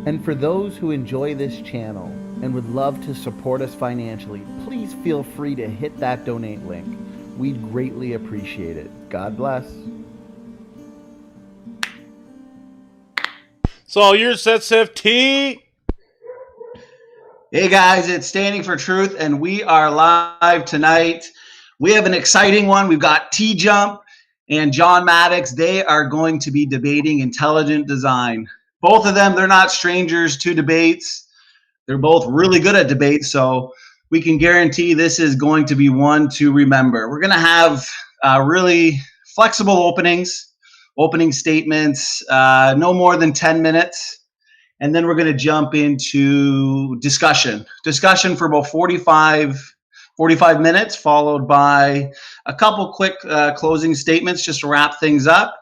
And for those who enjoy this channel and would love to support us financially, please feel free to hit that donate link. We'd greatly appreciate it. God bless. It's all yours, SFT. Hey guys, it's Standing for Truth, and we are live tonight. We have an exciting one. We've got TJump and John Maddox. They are going to be debating intelligent design. Both of them, they're not strangers to debates. They're both really good at debates, so we can guarantee this is going to be one to remember. We're going to have really flexible opening statements, no more than 10 minutes. And then we're going to jump into discussion for about 45 minutes, followed by a couple quick closing statements just to wrap things up.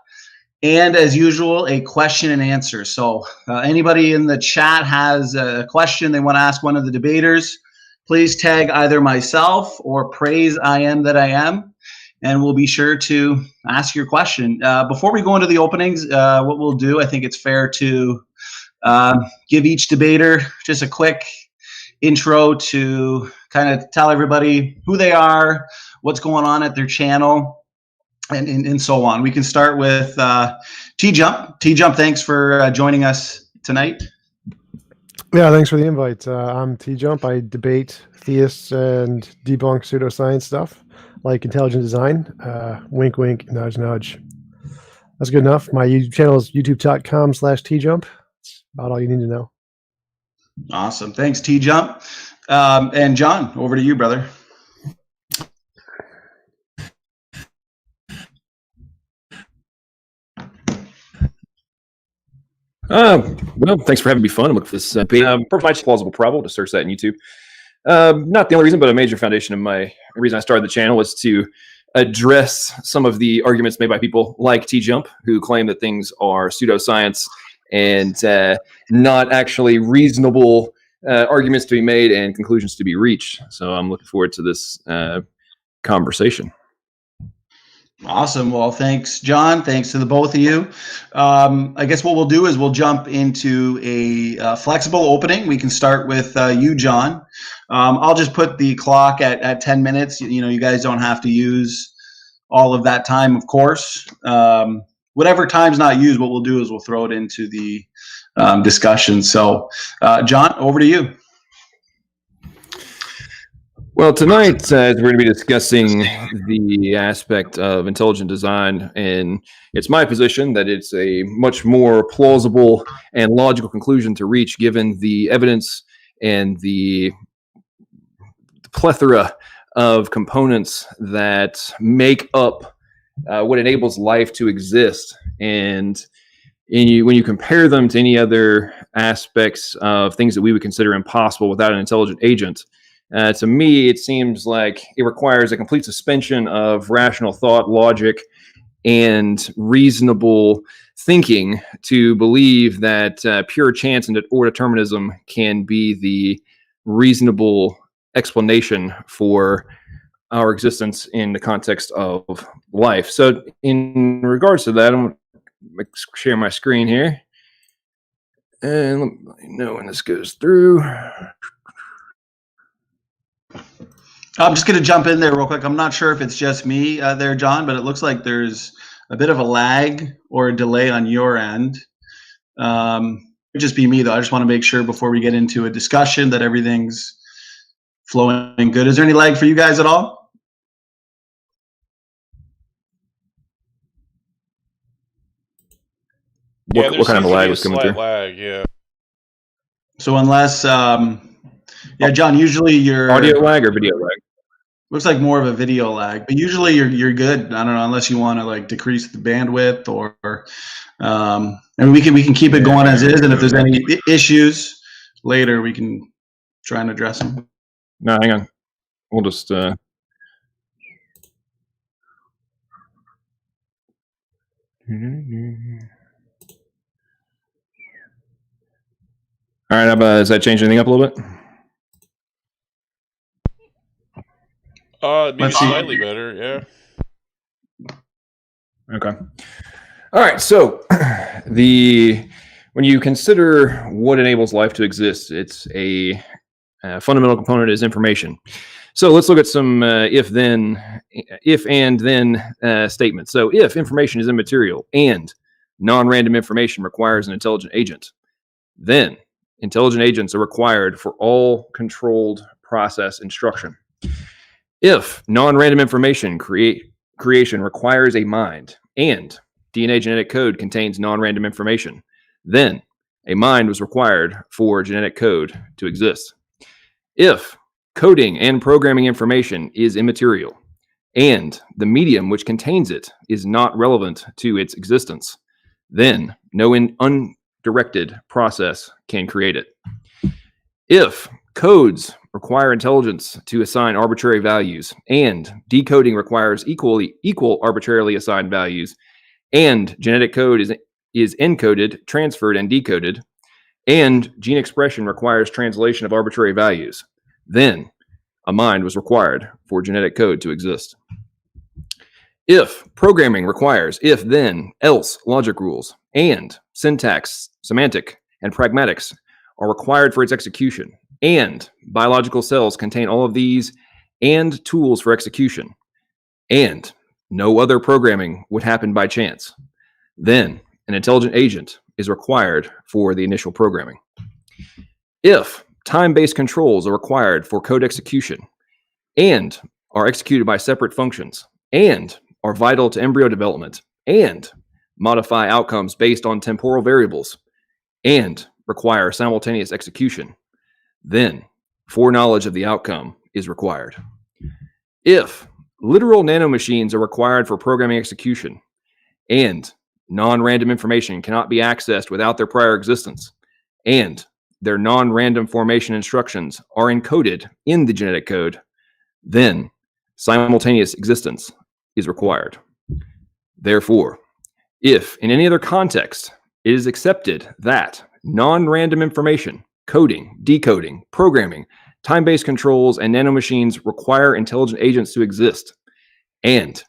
And as usual, a question and answer. So anybody in the chat has a question they want to ask one of the debaters, please tag either myself or praise I am that I am, and we'll be sure to ask your question. Before we go into the openings, what we'll do, I think it's fair to give each debater just a quick intro to kind of tell everybody who they are, what's going on at their channel, and so on. We can start with TJump. TJump, thanks for joining us tonight. Yeah, thanks for the invite. I'm TJump. I debate theists and debunk pseudoscience stuff like intelligent design. Wink, wink, nudge, nudge. That's good enough. My YouTube channel is youtube.com/TJump. About all you need to know. Awesome. Thanks, TJump. And John, over to you, brother. Well, thanks for having me fun. I'm looking for this plausible probable to search that in YouTube. Not the only reason, but a major foundation of the reason I started the channel was to address some of the arguments made by people like TJump who claim that things are pseudoscience and not actually reasonable arguments to be made and conclusions to be reached. So I'm looking forward to this conversation. Awesome. Well, thanks, John. Thanks to the both of you. I guess what we'll do is we'll jump into a flexible opening. We can start with you, John. I'll just put the clock at 10 minutes. You know, you guys don't have to use all of that time, of course. Whatever time's not used, what we'll do is we'll throw it into the discussion. So, John, over to you. Well, tonight we're going to be discussing the aspect of intelligent design, and it's my position that it's a much more plausible and logical conclusion to reach given the evidence and the plethora of components that make up what enables life to exist. And when you compare them to any other aspects of things that we would consider impossible without an intelligent agent, to me, it seems like it requires a complete suspension of rational thought, logic, and reasonable thinking to believe that pure chance or determinism can be the reasonable explanation for our existence in the context of life. So in regards to that, I'm going to share my screen here. And let me know when this goes through. I'm just going to jump in there real quick. I'm not sure if it's just me there, John, but it looks like there's a bit of a lag or a delay on your end. It could just be me, though. I just want to make sure before we get into a discussion that everything's flowing good. Is there any lag for you guys at all? Yeah, what kind of a lag was coming through? Lag, yeah. So unless, yeah, John, usually your audio lag or video lag? Looks like more of a video lag, but usually you're good. I don't know, unless you want to like decrease the bandwidth or, and we can keep it going as is. And if there's any issues later, we can try and address them. No, hang on. We'll just. All right, does that change anything up a little bit? Maybe slightly better, yeah. Okay. All right, so the when you consider what enables life to exist, it's a fundamental component is information. So let's look at some if and then statements. So if information is immaterial and non-random information requires an intelligent agent, then intelligent agents are required for all controlled process instruction. If non-random information creation requires a mind and DNA genetic code contains non-random information, then a mind was required for genetic code to exist. If coding and programming information is immaterial and the medium which contains it is not relevant to its existence, then no undirected process can create it. If codes require intelligence to assign arbitrary values and decoding requires equal arbitrarily assigned values, and genetic code is encoded, transferred, and decoded, and gene expression requires translation of arbitrary values, then a mind was required for genetic code to exist. If programming requires if, then, else logic rules, and syntax, semantic, and pragmatics are required for its execution, and biological cells contain all of these and tools for execution, and no other programming would happen by chance, then an intelligent agent is required for the initial programming. If time-based controls are required for code execution and are executed by separate functions and are vital to embryo development and modify outcomes based on temporal variables and require simultaneous execution, then foreknowledge of the outcome is required. If literal nanomachines are required for programming execution and non-random information cannot be accessed without their prior existence, and their non-random formation instructions are encoded in the genetic code, then simultaneous existence is required. Therefore, if in any other context it is accepted that non-random information, coding, decoding, programming, time-based controls, and nanomachines require intelligent agents to exist, and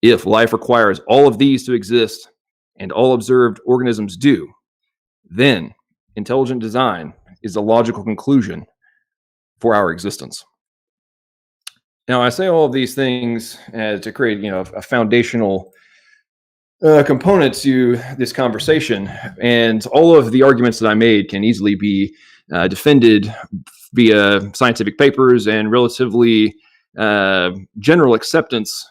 if life requires all of these to exist and all observed organisms do, then intelligent design is the logical conclusion for our existence. Now, I say all of these things to create, a foundational component to this conversation, and all of the arguments that I made can easily be defended via scientific papers and relatively general acceptance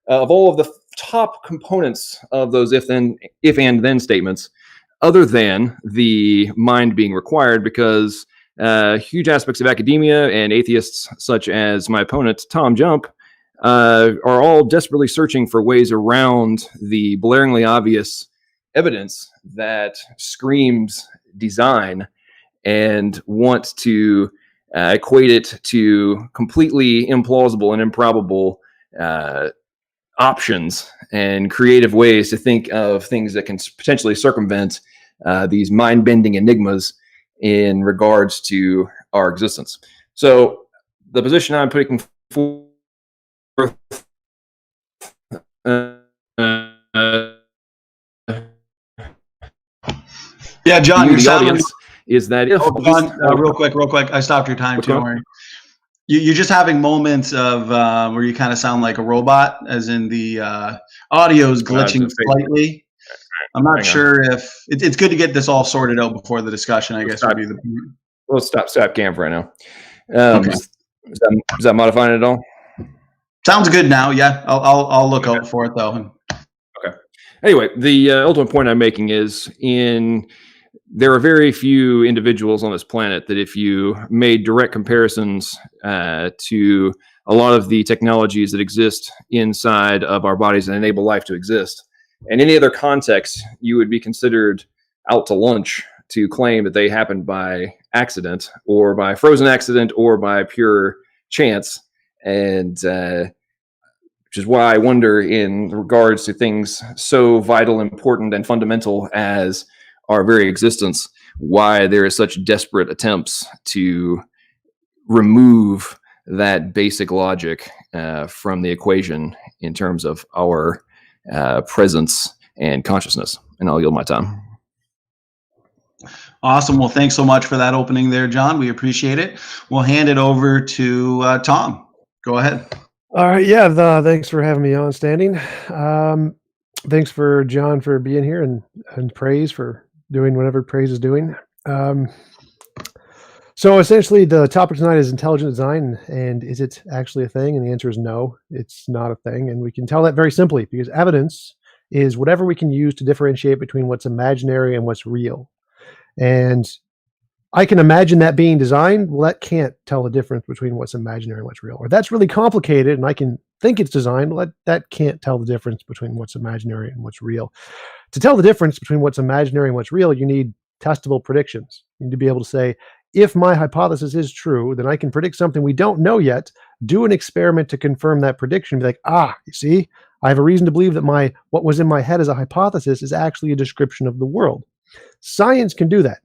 of all of the top components of those if and then statements, other than the mind being required, because huge aspects of academia and atheists such as my opponent, TJump, are all desperately searching for ways around the blaringly obvious evidence that screams design and want to equate it to completely implausible and improbable options and creative ways to think of things that can potentially circumvent these mind-bending enigmas in regards to our existence. So the position I'm putting forth Yeah, John, the audience is that if real quick, I stopped your time. Don't worry. You're just having moments of where you kind of sound like a robot, as in the audio is glitching slightly. I'm not sure if it's good to get this all sorted out before the discussion, I guess would be the point. We'll stop cam for right now. Okay. Is that modifying it at all? Sounds good now. Yeah, I'll look out for it though. Okay. Anyway, the ultimate point I'm making is there are very few individuals on this planet that if you made direct comparisons to a lot of the technologies that exist inside of our bodies and enable life to exist, in any other context, you would be considered out to lunch to claim that they happened by accident or by frozen accident or by pure chance. And which is why I wonder, in regards to things so vital, important, and fundamental as our very existence, why there is such desperate attempts to remove that basic logic from the equation in terms of our presence and consciousness. And I'll yield my time. Awesome. Well, thanks so much for that opening there, John. We appreciate it. We'll hand it over to Tom. Go ahead. All right. Yeah. Thanks for having me on, Standing. Thanks for John for being here and Praise for doing whatever Praise is doing. So essentially the topic tonight is intelligent design, and is it actually a thing? And the answer is no, it's not a thing. And we can tell that very simply because evidence is whatever we can use to differentiate between what's imaginary and what's real. And I can imagine that being designed. Well, that can't tell the difference between what's imaginary and what's real. Or that's really complicated and I can think it's designed. Well, that can't tell the difference between what's imaginary and what's real. To tell the difference between what's imaginary and what's real, you need testable predictions. You need to be able to say, if my hypothesis is true, then I can predict something we don't know yet, do an experiment to confirm that prediction, be like, you see, I have a reason to believe that what was in my head as a hypothesis is actually a description of the world. Science can do that.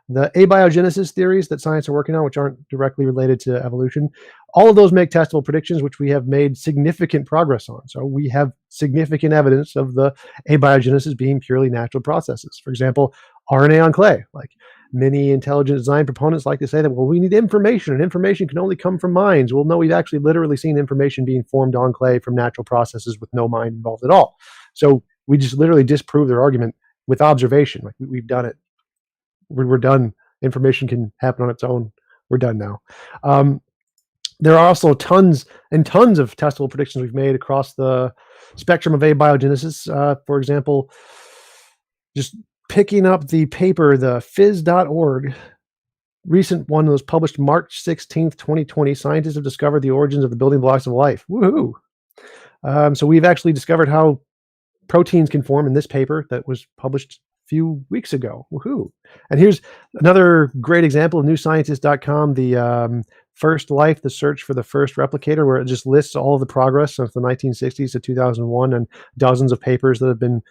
The abiogenesis theories that science are working on, which aren't directly related to evolution, all of those make testable predictions, which we have made significant progress on. So we have significant evidence of the abiogenesis being purely natural processes. For example, RNA on clay. Like many intelligent design proponents like to say that, well, we need information, and information can only come from minds. Well, no, we've actually literally seen information being formed on clay from natural processes with no mind involved at all. So we just literally disprove their argument with observation. Like we've done it. We're done. Information can happen on its own. We're done now. There are also tons and tons of testable predictions we've made across the spectrum of abiogenesis. For example, just picking up the paper, the phys.org recent one that was published March 16th, 2020, scientists have discovered the origins of the building blocks of life. Woohoo! So we've actually discovered how proteins can form in this paper that was published few weeks ago. Woohoo! And here's another great example of newscientist.com, the first life, the search for the first replicator, where it just lists all of the progress since the 1960s to 2001 and dozens of papers that have been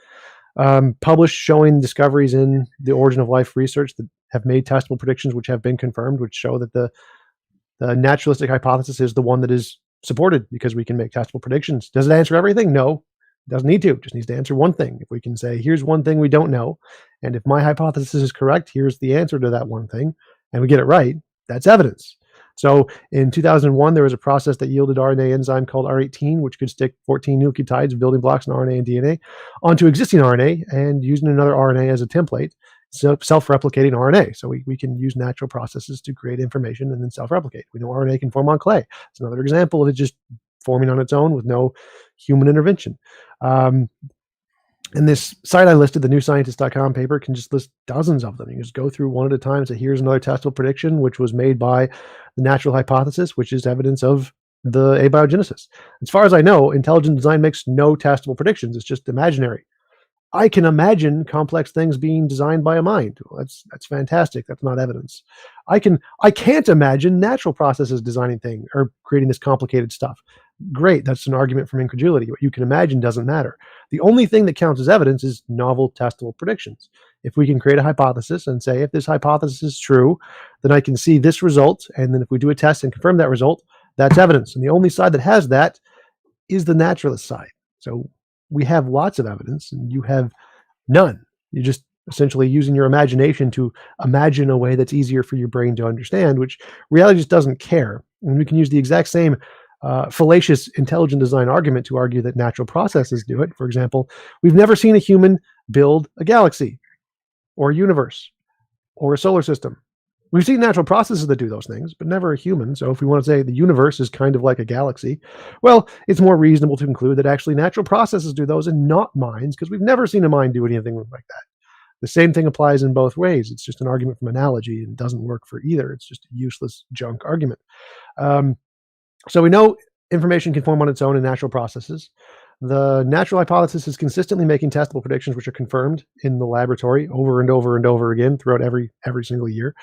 published showing discoveries in the origin of life research that have made testable predictions, which have been confirmed, which show that the naturalistic hypothesis is the one that is supported because we can make testable predictions. Does it answer everything? No. Doesn't need to, just needs to answer one thing. If we can say, here's one thing we don't know, and if my hypothesis is correct, here's the answer to that one thing, and we get it right, that's evidence. So in 2001, there was a process that yielded RNA enzyme called R18, which could stick 14 nucleotides, building blocks in RNA and DNA, onto existing RNA and using another RNA as a template, so self-replicating RNA. So we can use natural processes to create information and then self-replicate. We know RNA can form on clay. It's another example of it just forming on its own with no human intervention. And this site I listed, the newscientist.com paper, can just list dozens of them. You just go through one at a time and say, here's another testable prediction, which was made by the natural hypothesis, which is evidence of the abiogenesis. As far as I know, intelligent design makes no testable predictions. It's just imaginary. I can imagine complex things being designed by a mind. Well, that's fantastic. That's not evidence. I can't imagine natural processes designing things or creating this complicated stuff. Great. That's an argument from incredulity. What you can imagine doesn't matter. The only thing that counts as evidence is novel testable predictions. If we can create a hypothesis and say, if this hypothesis is true, then I can see this result. And then if we do a test and confirm that result, that's evidence. And the only side that has that is the naturalist side. So we have lots of evidence and you have none. You're just essentially using your imagination to imagine a way that's easier for your brain to understand, which reality just doesn't care. And we can use the exact same fallacious intelligent design argument to argue that natural processes do it. For example, we've never seen a human build a galaxy or a universe or a solar system. We've seen natural processes that do those things, but never a human. So if we want to say the universe is kind of like a galaxy, well, it's more reasonable to conclude that actually natural processes do those and not minds, because we've never seen a mind do anything like that. The same thing applies in both ways. It's just an argument from analogy and doesn't work for either. It's just a useless junk argument. So we know information can form on its own in natural processes. The natural hypothesis is consistently making testable predictions, which are confirmed in the laboratory over and over and over again throughout every single year.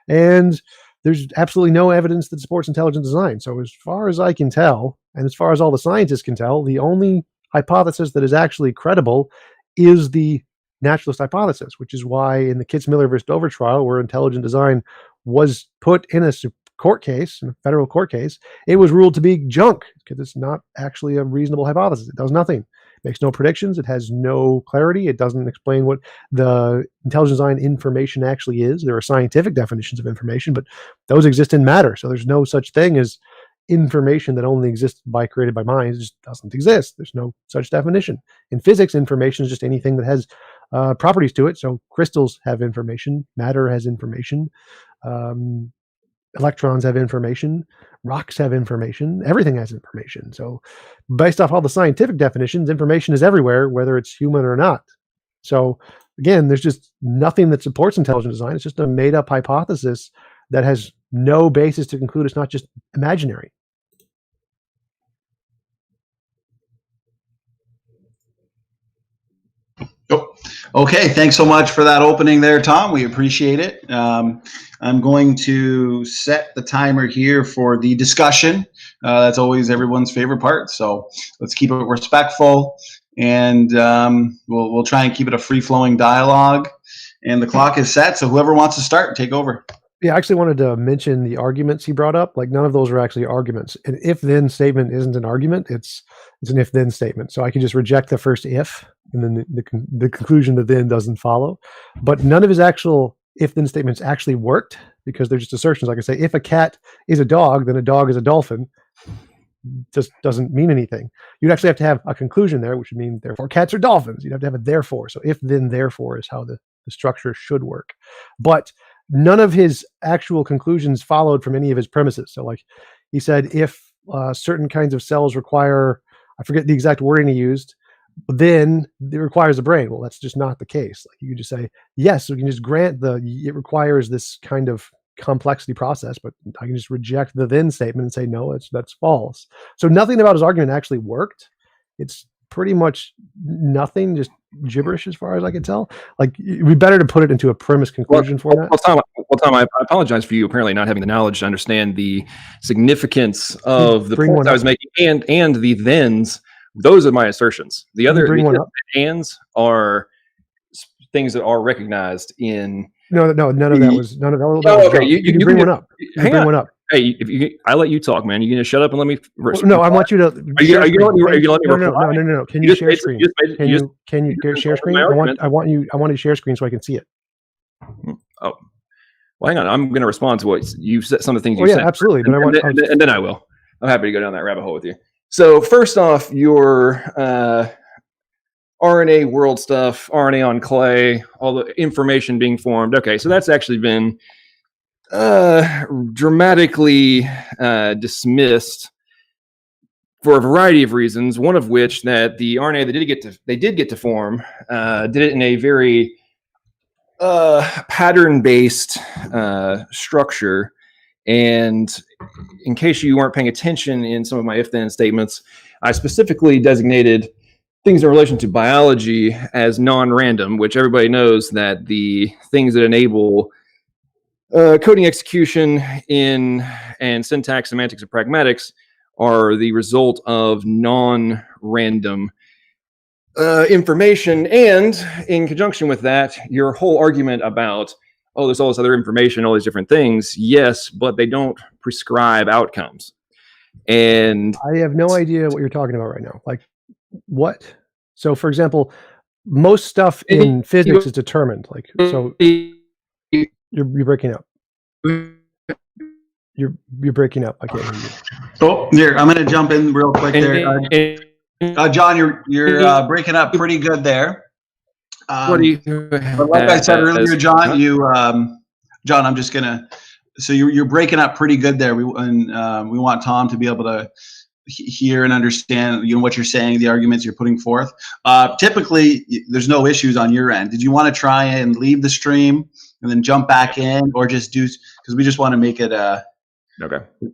And there's absolutely no evidence that supports intelligent design. So as far as I can tell, and as far as all the scientists can tell, the only hypothesis that is actually credible is the naturalist hypothesis, which is why in the Kitzmiller versus Dover trial, where intelligent design was put in a court case, in a federal court case, it was ruled to be junk because it's not actually a reasonable hypothesis. It does nothing. makes no predictions. It has no clarity. It doesn't explain what the intelligent design information actually is. There are scientific definitions of information, but those exist in matter. So there's no such thing as information that only exists created by minds. It just doesn't exist. There's no such definition. In physics, information is just anything that has properties to it. So crystals have information, matter has information, electrons have information, rocks have information, everything has information. So based off all the scientific definitions, information is everywhere, whether it's human or not. So again, there's just nothing that supports intelligent design. It's just a made up hypothesis that has no basis to conclude it's not just imaginary. Okay, thanks so much for that opening there, Tom. We appreciate it. I'm going to set the timer here for the discussion. That's always everyone's favorite part. So let's keep it respectful, and we'll try and keep it a free-flowing dialogue. And the clock is set, so whoever wants to start, take over. Yeah, I actually wanted to mention the arguments he brought up. Like, none of those are actually arguments. An if-then statement isn't an argument. It's an if-then statement. So I can just reject the first if, and then the conclusion that then doesn't follow. But none of his actual if-then statements actually worked, because they're just assertions. Like I say, if a cat is a dog, then a dog is a dolphin. Just doesn't mean anything. You'd actually have to have a conclusion there, which would mean therefore cats are dolphins. You'd have to have a therefore. So if, then, therefore is how the structure should work. But none of his actual conclusions followed from any of his premises. So like he said, if certain kinds of cells require, I forget the exact wording he used, then it requires a brain. Well, that's just not the case. Like, you could just say, yes, we can just grant it requires this kind of complexity process, but I can just reject the then statement and say, no, that's false. So nothing about his argument actually worked. It's pretty much nothing, just gibberish as far as I can tell. Like, it'd be better to put it into a premise conclusion format. Tom, I apologize for you apparently not having the knowledge to understand the significance of the points I was making and the thens. Those are my assertions. The other ands are things that are recognized in. No, none of that was. Okay, you bring one up. Bring one up. Hey, I let you talk, man. You gonna shut up and let me? No, I want you to. Are you letting me? No. Can you share screen? Can you share screen? I want you to share screen so I can see it. Oh, well, hang on. I'm going to respond to what you said. Some of the things you said. Yeah, absolutely. But and then I will. I'm happy to go down that rabbit hole with you. So first off, your RNA world stuff, RNA on clay, all the information being formed. Okay, so that's actually been dramatically dismissed for a variety of reasons. One of which that the RNA they did get to form did it in a very pattern-based structure. And in case you weren't paying attention in some of my if-then statements, I specifically designated things in relation to biology as non-random, which everybody knows that the things that enable coding execution and syntax, semantics, and pragmatics are the result of non-random information. And in conjunction with that, your whole argument about, oh, there's all this other information, all these different things. Yes, but they don't prescribe outcomes. And I have no idea what you're talking about right now. Like, what? So, for example, most stuff in physics is determined. Like, so you're breaking up. You're breaking up. I can't hear you. Oh, here, I'm going to jump in real quick there. John, you're breaking up pretty good there. What do you? But like I said earlier, John, John, I'm just gonna. So you're breaking up pretty good there. We want Tom to be able to hear and understand, what you're saying, the arguments you're putting forth. Typically, there's no issues on your end. Did you want to try and leave the stream and then jump back in, or just do? Because we just want to make it a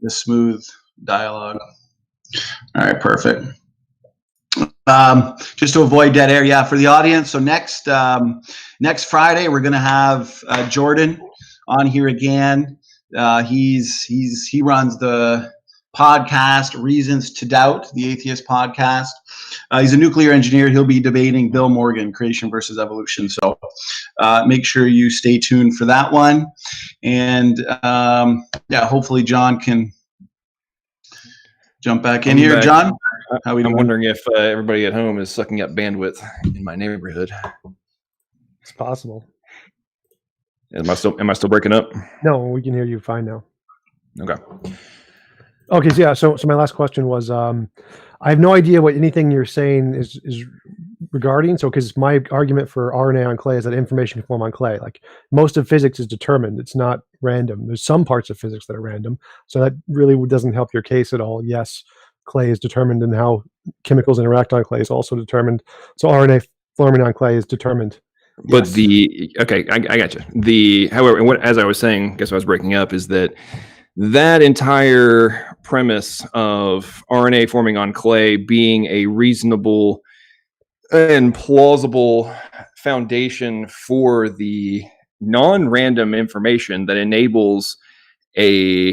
smooth dialogue. All right, perfect. Just to avoid dead air, yeah, for the audience. So next Friday, we're going to have Jordan on here again. He runs the podcast Reasons to Doubt, the Atheist podcast. He's a nuclear engineer. He'll be debating Bill Morgan, creation versus evolution. So make sure you stay tuned for that one. And hopefully John can Jump back in I'm here, back. John. How we I'm doing? wondering if everybody at home is sucking up bandwidth in my neighborhood. It's possible. Am I still breaking up? No, we can hear you fine now. Okay. Okay, so yeah, so my last question was, I have no idea what anything you're saying is regarding. So, because my argument for RNA on clay is that information can form on clay. Like most of physics is determined; it's not random. There's some parts of physics that are random, so that really doesn't help your case at all. Yes, clay is determined, and how chemicals interact on clay is also determined. So RNA forming on clay is determined. But Yes. I got you. However, as I was saying, I guess I was breaking up, is that entire premise of RNA forming on clay being a reasonable and plausible foundation for the non-random information that enables a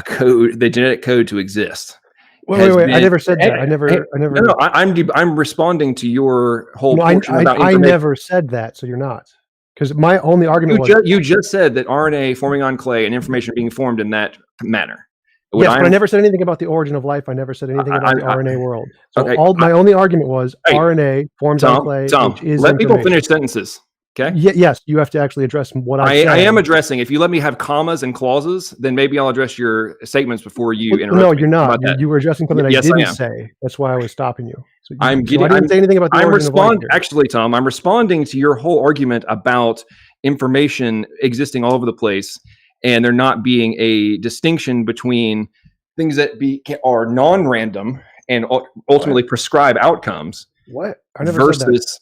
code, the genetic code, to exist. Wait. I never said that. I never. No, I'm responding to your whole No, portion about I information. never said that. So you're not. Because my only argument was you just said that RNA forming on clay and information being formed in that manner. Yes, but I never said anything about the origin of life. I never said anything about the RNA world. So okay, my only argument was RNA forms on clay, Tom, which is let people information. finish sentences. Okay. Yes, you have to actually address what I said. I am addressing. If you let me have commas and clauses, then maybe I'll address your statements before you interrupt. No, me. you're not. You were addressing something I didn't am. say. That's why I was stopping you. So I didn't say anything about the origin of life here. Actually, Tom, I'm responding to your whole argument about information existing all over the place, and there not being a distinction between things that are non-random and ultimately prescribe outcomes. What? I never said that. Versus.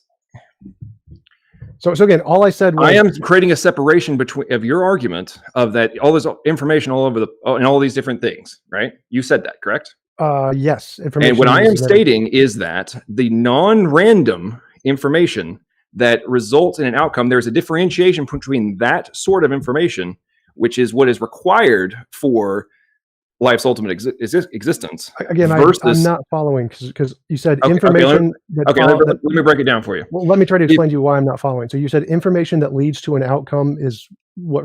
So again, all I said was I am creating a separation of your argument of that all this information all over and all these different things, right? You said that, correct? Yes. Information. And what I am stating is that the non-random information that results in an outcome, there's a differentiation between that sort of information, which is what is required for life's ultimate existence. Again, I'm not following because you said information. Let me break it down for you. Well, let me try to explain to you why I'm not following. So you said information that leads to an outcome is what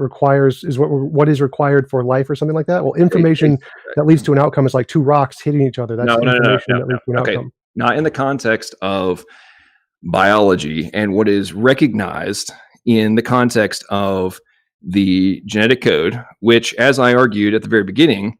is required for life or something like that. Well, information that leads to an outcome is like two rocks hitting each other. That's information that leads to an outcome. Not in the context of biology and what is recognized in the context of the genetic code, which, as I argued at the very beginning,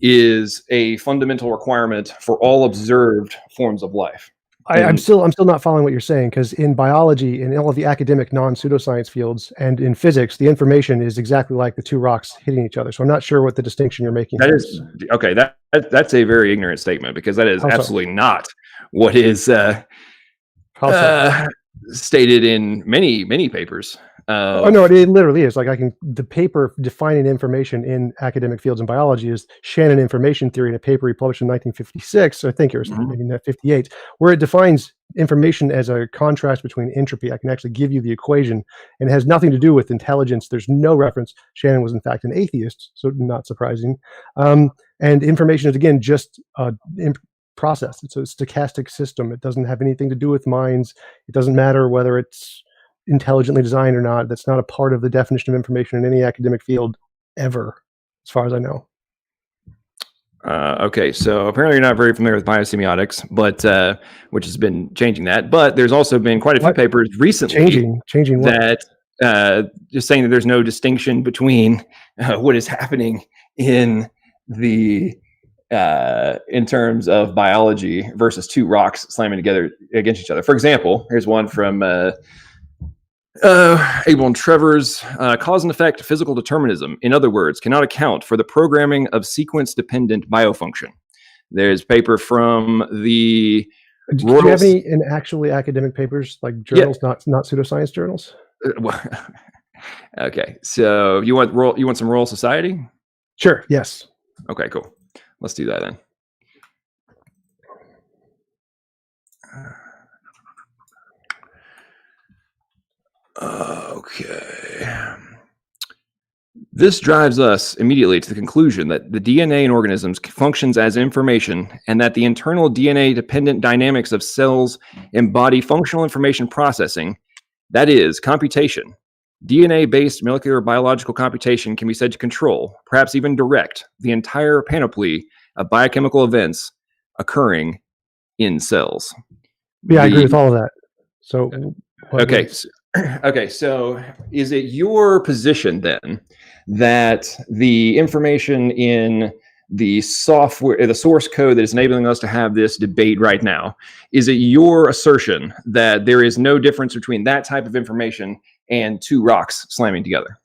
is a fundamental requirement for all observed forms of life. I'm still not following what you're saying, because in biology, in all of the academic non-pseudoscience fields, and in physics, the information is exactly like the two rocks hitting each other. So I'm not sure what the distinction you're making. Is okay. That's a very ignorant statement, because that is absolutely not what is stated in many papers. No, it literally is. Like the paper defining information in academic fields in biology is Shannon information theory, in a paper he published in 1956. I think it was maybe 58, where it defines information as a contrast between entropy. I can actually give you the equation, and it has nothing to do with intelligence. There's no reference. Shannon was in fact an atheist, so not surprising. And information is again just a process. It's a stochastic system. It doesn't have anything to do with minds. It doesn't matter whether it's intelligently designed or not. That's not a part of the definition of information in any academic field ever, as far as I know. Okay, so apparently you're not very familiar with biosemiotics, but which has been changing that. But there's also been quite a few papers recently changing what? That just saying that there's no distinction between what is happening in the in terms of biology versus two rocks slamming together against each other. For example, here's one from Abel and Trevor's cause and effect physical determinism, in other words, cannot account for the programming of sequence-dependent biofunction. There's paper from the... Do you have any in actually academic papers, like journals, not pseudoscience journals? Okay, so you want some Royal Society? Sure, yes. Okay, cool. Let's do that then. Okay. This drives us immediately to the conclusion that the DNA in organisms functions as information, and that the internal DNA-dependent dynamics of cells embody functional information processing, that is, computation. DNA-based molecular biological computation can be said to control, perhaps even direct, the entire panoply of biochemical events occurring in cells. Yeah, I agree with all of that. So, Okay. Okay. So is it your position then that the information in the software, the source code that is enabling us to have this debate right now, is it your assertion that there is no difference between that type of information and two rocks slamming together?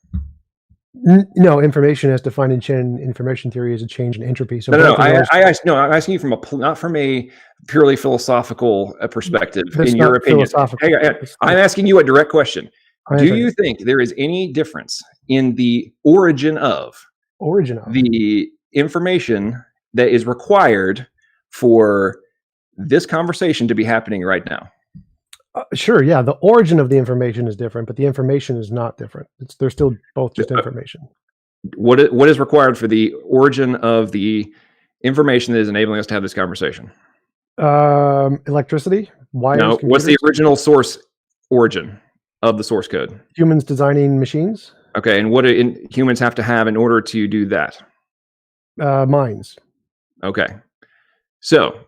No, information as defined in chain information theory is a change in entropy. So No. I'm asking you from not from a purely philosophical perspective. That's in your not opinion, philosophical. I'm asking you a direct question. I Do understand. you think there is any difference in the origin of the information that is required for this conversation to be happening right now? Sure, yeah. The origin of the information is different, but the information is not different. They're still both just information. What is required for the origin of the information that is enabling us to have this conversation? Electricity. Wires. No. What's the original source origin of the source code? Humans designing machines. Okay, and what do humans have to have in order to do that? Minds. Okay, so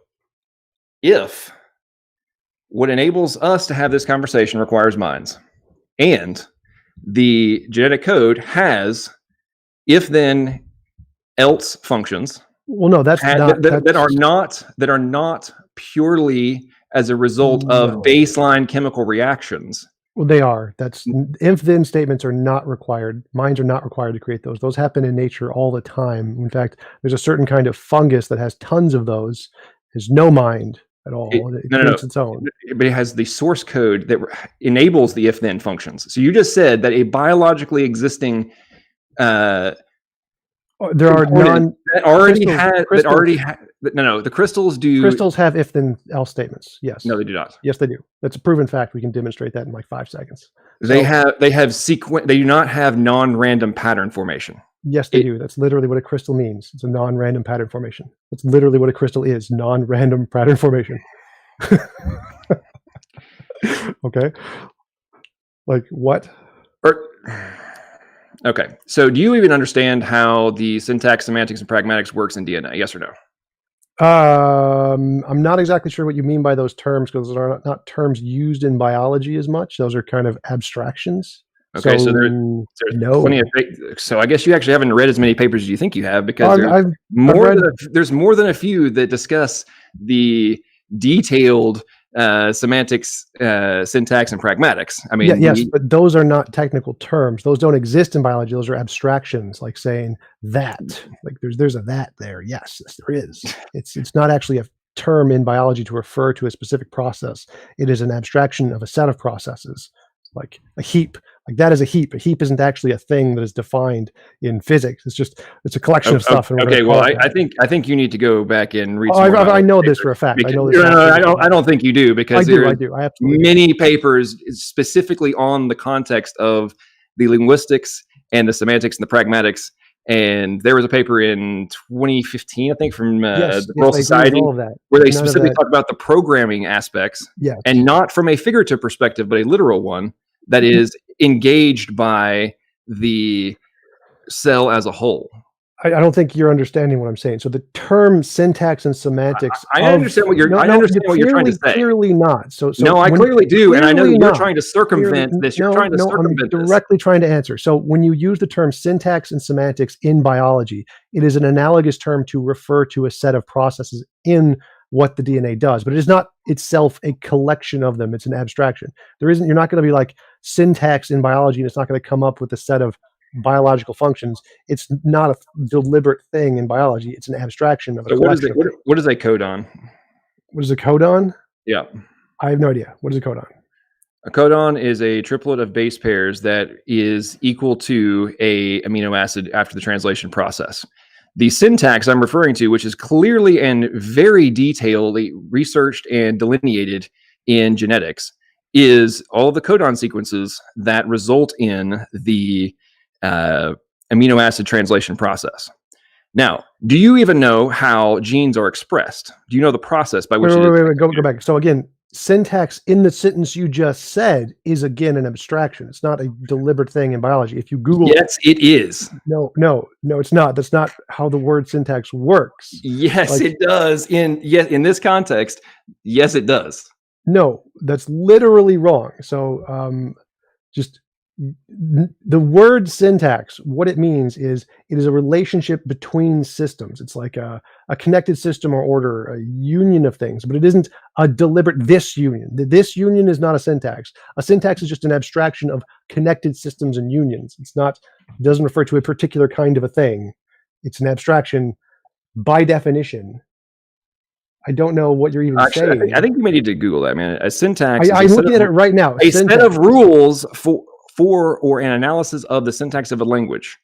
if what enables us to have this conversation requires minds, and the genetic code has if then else functions. Well, no, that's not that are not purely as a result of baseline chemical reactions. Well, they are. That's if then statements are not required. Minds are not required to create those. Those happen in nature all the time. In fact, there's a certain kind of fungus that has tons of those. There's no mind at all. It creates its own. But it has the source code that enables the if-then functions. So you just said that a biologically existing there are none that already had that already had the crystals do. Crystals have if then else statements. Yes. No, they do not. Yes, they do. That's a proven fact. We can demonstrate that in like 5 seconds. They have they do not have non-random pattern formation. Yes, they do. That's literally what a crystal means. It's a non-random pattern formation. That's literally what a crystal is, non-random pattern formation. Okay. Like what? Okay. So do you even understand how the syntax, semantics, and pragmatics works in DNA? Yes or no? I'm not exactly sure what you mean by those terms because those are not terms used in biology as much. Those are kind of abstractions. Okay, so there's plenty of. So I guess you actually haven't read as many papers as you think you have because there's more than a few that discuss the detailed semantics, syntax, and pragmatics. I mean, yes, but those are not technical terms. Those don't exist in biology. Those are abstractions, like saying that. Like there's a that there. Yes, there is. It's not actually a term in biology to refer to a specific process. It is an abstraction of a set of processes, like a heap. Like that is a heap. A heap isn't actually a thing that is defined in physics. It's a collection of stuff. Okay, well, I think you need to go back and read. I know this for a fact. Because, I don't think you do because I do. I absolutely many papers specifically on the context of the linguistics and the semantics and the pragmatics. And there was a paper in 2015, I think, from the Royal Society, where they specifically talk about the programming aspects, and not from a figurative perspective, but a literal one that is engaged by the cell as a whole. I don't think you're understanding what I'm saying. So the term syntax and semantics. I understand what you're trying to say. Clearly not. So no, I clearly do, and I know you're trying to circumvent this. You're trying to circumvent I'm directly trying to answer. So when you use the term syntax and semantics in biology, it is an analogous term to refer to a set of processes in what the DNA does, but it is not itself a collection of them. It's an abstraction. You're not going to be like syntax in biology, and it's not going to come up with a set of biological functions. It's not a deliberate thing in biology. It's an abstraction of a collection. What is a codon? What is a codon? Yeah. I have no idea. What is a codon? A codon is a triplet of base pairs that is equal to a amino acid after the translation process. The syntax I'm referring to, which is clearly and very detailedly researched and delineated in genetics, is all the codon sequences that result in the amino acid translation process. Now, do you even know how genes are expressed? Do you know the process by which? Wait, go back. So again, syntax in the sentence you just said is again an abstraction. It's not a deliberate thing in biology. If you Google, Yes, it is. no, it's not. That's not how the word syntax works. Yes, Like- it does. In this context, yes, it does. No, that's literally wrong. So just the word syntax, what it means is it is a relationship between systems. It's like a connected system or order, a union of things, but it isn't a deliberate this union. This union is not a syntax. A syntax is just an abstraction of connected systems and unions. It doesn't refer to a particular kind of a thing. It's an abstraction by definition. I don't know what you're even saying. I think you may need to Google that, man. A syntax. I'm looking at it right now. A set of rules for or an analysis of the syntax of a language,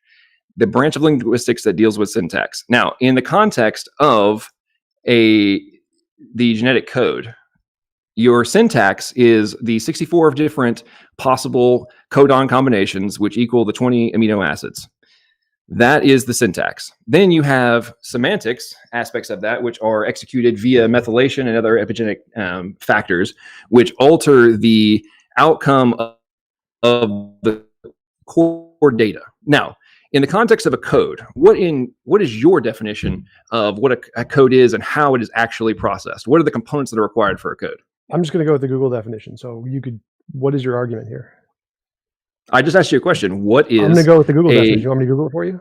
the branch of linguistics that deals with syntax. Now, in the context of the genetic code, your syntax is the 64 different possible codon combinations, which equal the 20 amino acids. That is the syntax. Then you have semantics aspects of that, which are executed via methylation and other epigenetic factors, which alter the outcome of the core data. Now, in the context of a code, what is your definition of what a code is and how it is actually processed? What are the components that are required for a code? I'm just going to go with the Google definition. So what is your argument here? I just asked you a question. What is? I'm going to go with the Google definition. You want me to Google it for you?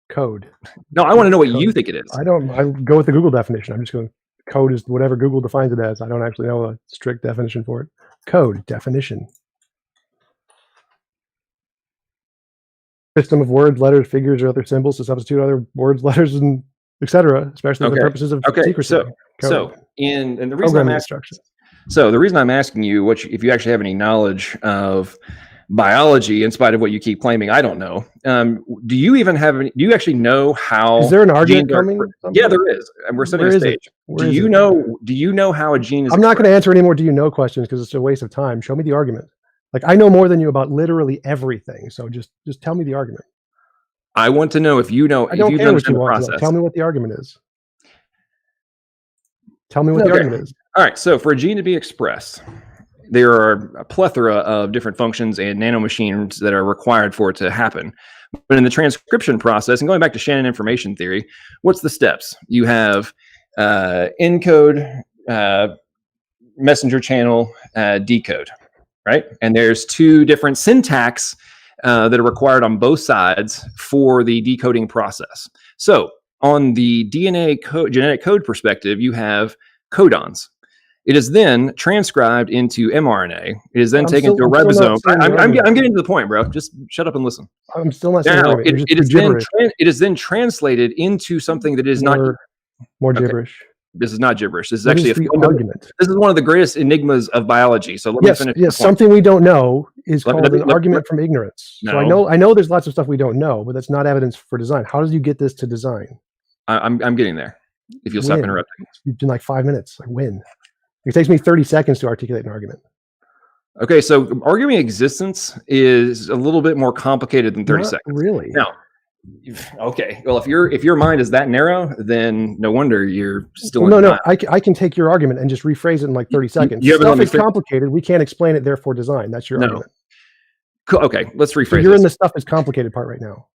Code. No, I want to know what you think it is. I go with the Google definition. I'm just going, code is whatever Google defines it as. I don't actually know a strict definition for it. Code definition. System of words, letters, figures, or other symbols to substitute other words, letters, and etc., especially for the purposes of secrecy. So the reason I'm asking you if you actually have any knowledge of biology, in spite of what you keep claiming, I don't know. Do you actually know how? Is there an argument coming? Yeah, there is. And we're setting a stage. Do you know how a gene is? I'm not going to answer any more do you know questions because it's a waste of time. Show me the argument. Like, I know more than you about literally everything. So just tell me the argument. I want to know if you know. I don't care what you want to know. Tell me what the argument is. Tell me what the argument is. All right. So for a gene to be expressed, there are a plethora of different functions and nanomachines that are required for it to happen. But in the transcription process, and going back to Shannon information theory, what's the steps? You have encode, messenger channel, decode. Right? And there's two different syntax that are required on both sides for the decoding process. So on the genetic code perspective, you have codons. It is then transcribed into mRNA. It is then taken to a ribosome. I'm getting to the point, bro. Just shut up and listen. I'm still not saying it is then translated into something that is more gibberish. This is not gibberish. This is actually a argument. This is one of the greatest enigmas of biology. So let me finish. Yes, something we don't know is called an argument from ignorance. No. So I know there's lots of stuff we don't know, but that's not evidence for design. How did you get this to design? I'm getting there. If you'll stop interrupting. You've done like 5 minutes. Like when? It takes me 30 seconds to articulate an argument. Okay, so arguing existence is a little bit more complicated than 30 seconds. Really? Now, okay. Well, if your mind is that narrow, then no wonder you're still. No. I can take your argument and just rephrase it in like 30 seconds. Stuff is complicated. We can't explain it. Therefore, design. That's your argument. Okay, let's rephrase. You're in the stuff is complicated part right now.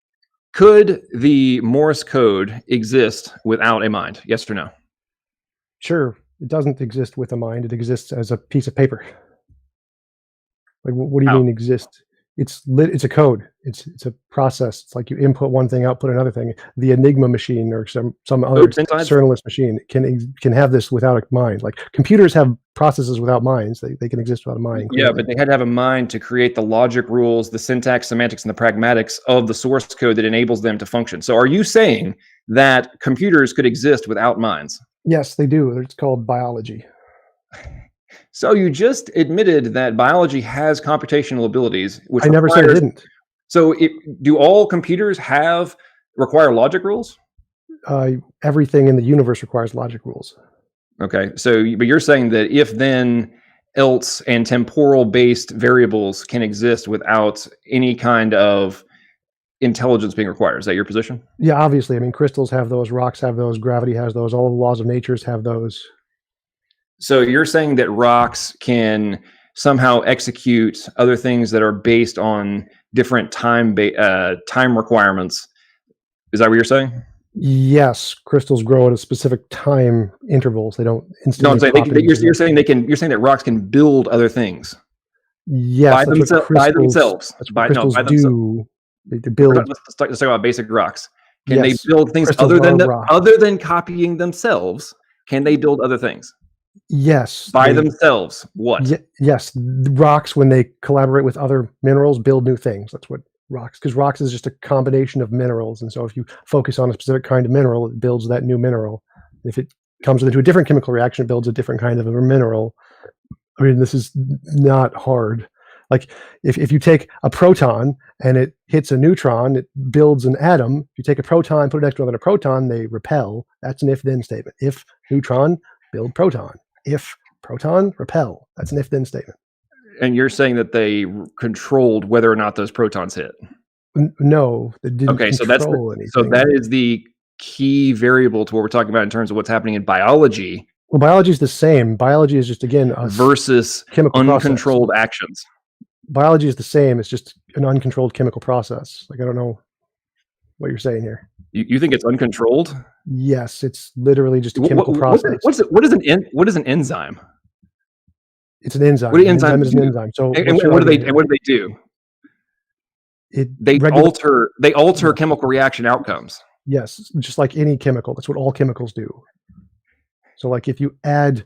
Could the Morse code exist without a mind? Yes or no? Sure. It doesn't exist with a mind. It exists as a piece of paper. Like, what do you mean exist? It's a code. It's a process. It's like you input one thing, output another thing. The Enigma machine or some other externalist machine can have this without a mind. Like computers have processes without minds. They can exist without a mind. Yeah, but they had to have a mind to create the logic rules, the syntax, semantics, and the pragmatics of the source code that enables them to function. So are you saying that computers could exist without minds? Yes, they do. It's called biology. So you just admitted that biology has computational abilities, which I never said it didn't. So do all computers require logic rules? Everything in the universe requires logic rules. Okay. But you're saying that if then else and temporal based variables can exist without any kind of intelligence being required. Is that your position? Yeah, obviously. I mean, crystals have those, rocks have those, gravity has those, all the laws of nature have those. So you're saying that rocks can somehow execute other things that are based on different time requirements. Is that what you're saying? Yes, crystals grow at a specific time intervals. They don't No, instantly. I'm saying pop into you're saying they can. You're saying that rocks can build other things Yes, by, that's what by crystals. themselves. That's what By crystals themselves. do. They build. Let's talk about basic rocks. Can Yes, they build things crystals other than are rock. other than copying themselves? Can they build other things Yes, by themselves? What? Yes, rocks, when they collaborate with other minerals, build new things. That's what rocks, because rocks is just a combination of minerals, and so if you focus on a specific kind of mineral, it builds that new mineral. If it comes into a different chemical reaction, it builds a different kind of a mineral. I mean, this is not hard. Like if you take a proton and it hits a neutron, it builds an atom. If you take a proton, put it next to another proton, they repel. That's an if-then statement. If neutron, build proton. If proton, repel. That's an if-then statement. And you're saying that they controlled whether or not those protons hit. No, they didn't control anything. So that is the key variable to what we're talking about in terms of what's happening in biology. Well, biology is the same. Biology is just, again, a versus chemical uncontrolled process. actions. Biology is the same. It's just an uncontrolled chemical process. Like, I don't know what you're saying here. You think it's uncontrolled? Yes, it's literally just a chemical process. What is an enzyme? It's an enzyme. What do an enzyme enzymes is an do? enzyme. So And what do they do? They alter chemical reaction outcomes. Yes, just like any chemical. That's what all chemicals do. So, like, if you add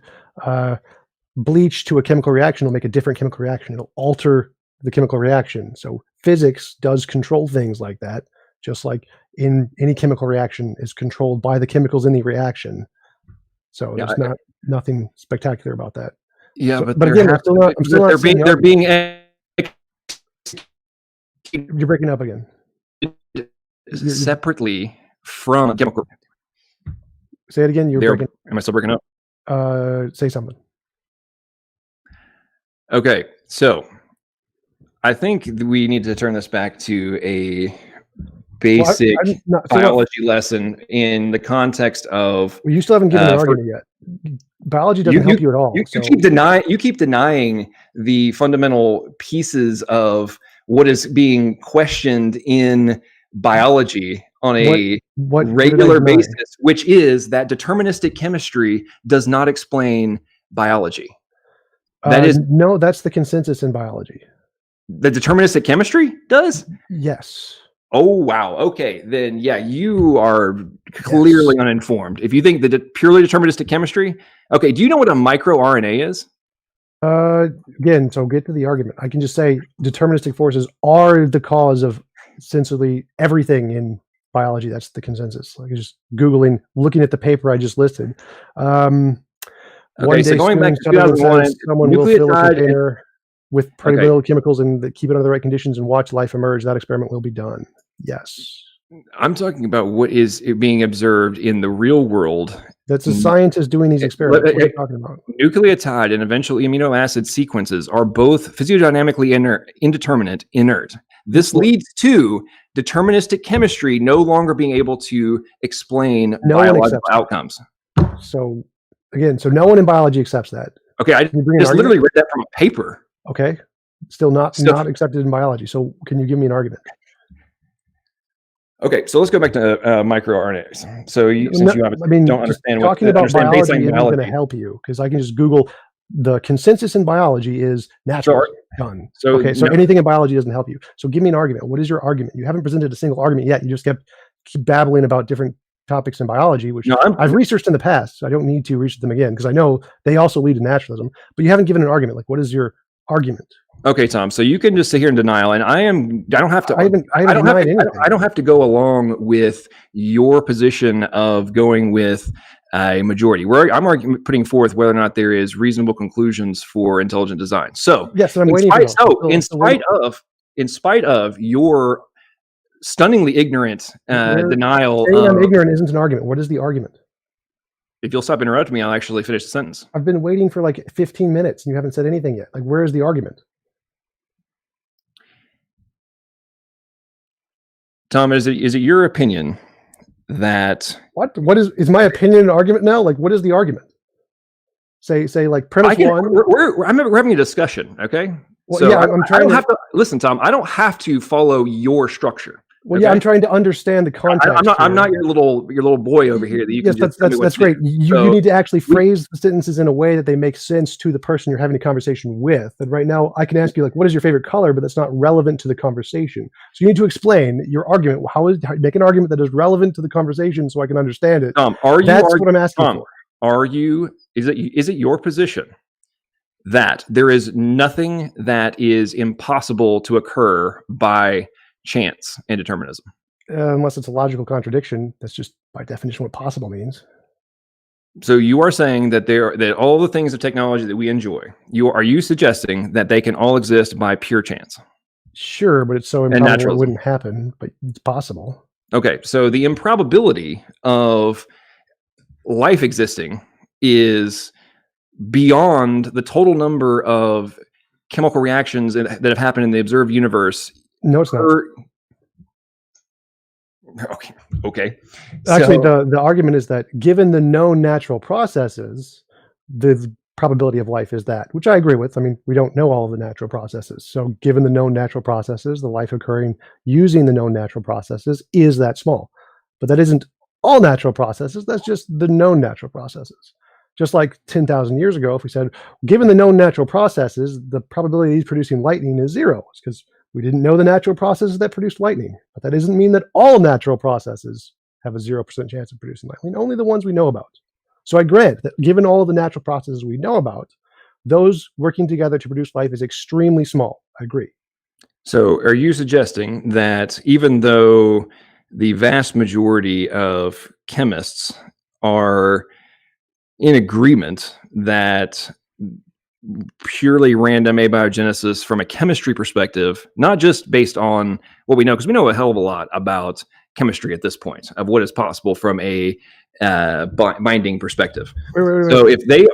bleach to a chemical reaction, it'll make a different chemical reaction. It'll alter the chemical reaction. So physics does control things like that, just like in any chemical reaction is controlled by the chemicals in the reaction. So there's nothing spectacular about that. Yeah, so, but again, they're being you're breaking up again. Separately from chemical. Say it again. Am I still breaking up? Say something. Okay, so I think we need to turn this back to a basic biology lesson in the context of. Well, you still haven't given an argument yet. Biology doesn't help you at all. You keep denying the fundamental pieces of what is being questioned in biology on a regular basis, which is that deterministic chemistry does not explain biology. No, that's the consensus in biology. The deterministic chemistry does? Yes. Oh, wow. Okay. Then, yeah, you are clearly uninformed. If you think the purely deterministic chemistry, okay, do you know what a microRNA is? Again, so get to the argument. I can just say deterministic forces are the cause of essentially everything in biology. That's the consensus. Like, just Googling, looking at the paper I just listed. Okay, so going back to 2001, someone will fill a container with predictable chemicals and keep it under the right conditions and watch life emerge. That experiment will be done. Yes. I'm talking about what is being observed in the real world. That's a scientist doing these experiments. What are you talking about? Nucleotide and eventual amino acid sequences are both physiodynamically inert. This leads to deterministic chemistry no longer being able to explain biological outcomes. So, again, so no one in biology accepts that. Okay, I just literally read that from a paper. Okay, still not accepted in biology. So can you give me an argument? Okay, so let's go back to microRNAs. So since you don't understand talking about biology isn't going to help you, because I can just Google the consensus in biology is natural. Done. So anything in biology doesn't help you. So give me an argument. What is your argument? You haven't presented a single argument yet. You just keep babbling about different topics in biology, which I've researched in the past. So I don't need to research them again because I know they also lead to naturalism. But you haven't given an argument. Like, what is your argument? Okay, Tom. So you can just sit here in denial, and I don't have to. I don't have to go along with your position of going with a majority. I'm putting forth whether or not there is reasonable conclusions for intelligent design. So yes, I'm waiting. In spite of your stunningly ignorant denial, saying I'm ignorant isn't an argument. What is the argument? If you'll stop interrupting me, I'll actually finish the sentence. I've been waiting for like 15 minutes, and you haven't said anything yet. Like, where is the argument? Tom, is it your opinion that what is my opinion an argument now? Like, what is the argument? Say like premise one. We're having a discussion, okay? Well, so yeah, I I'm don't trying to have to listen, Tom. I don't have to follow your structure. Well, okay? yeah, I'm trying to understand the context. I'm not your little boy over here that you yes, can just tell me what that's to do. great. You need to actually phrase the sentences in a way that they make sense to the person you're having a conversation with. And right now, I can ask you like, "What is your favorite color?" But that's not relevant to the conversation. So you need to explain your argument. Make an argument that is relevant to the conversation so I can understand it. Tom, that's what I'm asking for. Is it your position that there is nothing that is impossible to occur by chance and determinism? Unless it's a logical contradiction. That's just by definition what possible means. So you are saying that that all the things of technology that we enjoy, are you suggesting that they can all exist by pure chance? Sure, but it's so improbable it wouldn't happen, but it's possible. Okay, so the improbability of life existing is beyond the total number of chemical reactions that have happened in the observed universe. No, it's not. Okay. Actually, the argument is that given the known natural processes, the probability of life is that, which I agree with. I mean, we don't know all of the natural processes. So given the known natural processes, the life occurring using the known natural processes is that small. But that isn't all natural processes. That's just the known natural processes. Just like 10,000 years ago, if we said, given the known natural processes, the probability of these producing lightning is 0. It's because we didn't know the natural processes that produced lightning. But that doesn't mean that all natural processes have a 0% chance of producing lightning, only the ones we know about. So I grant that given all of the natural processes we know about, those working together to produce life is extremely small. I agree. So are you suggesting that even though the vast majority of chemists are in agreement that purely random abiogenesis from a chemistry perspective, not just based on what we know, because we know a hell of a lot about chemistry at this point of what is possible from a binding perspective. Wait. So if they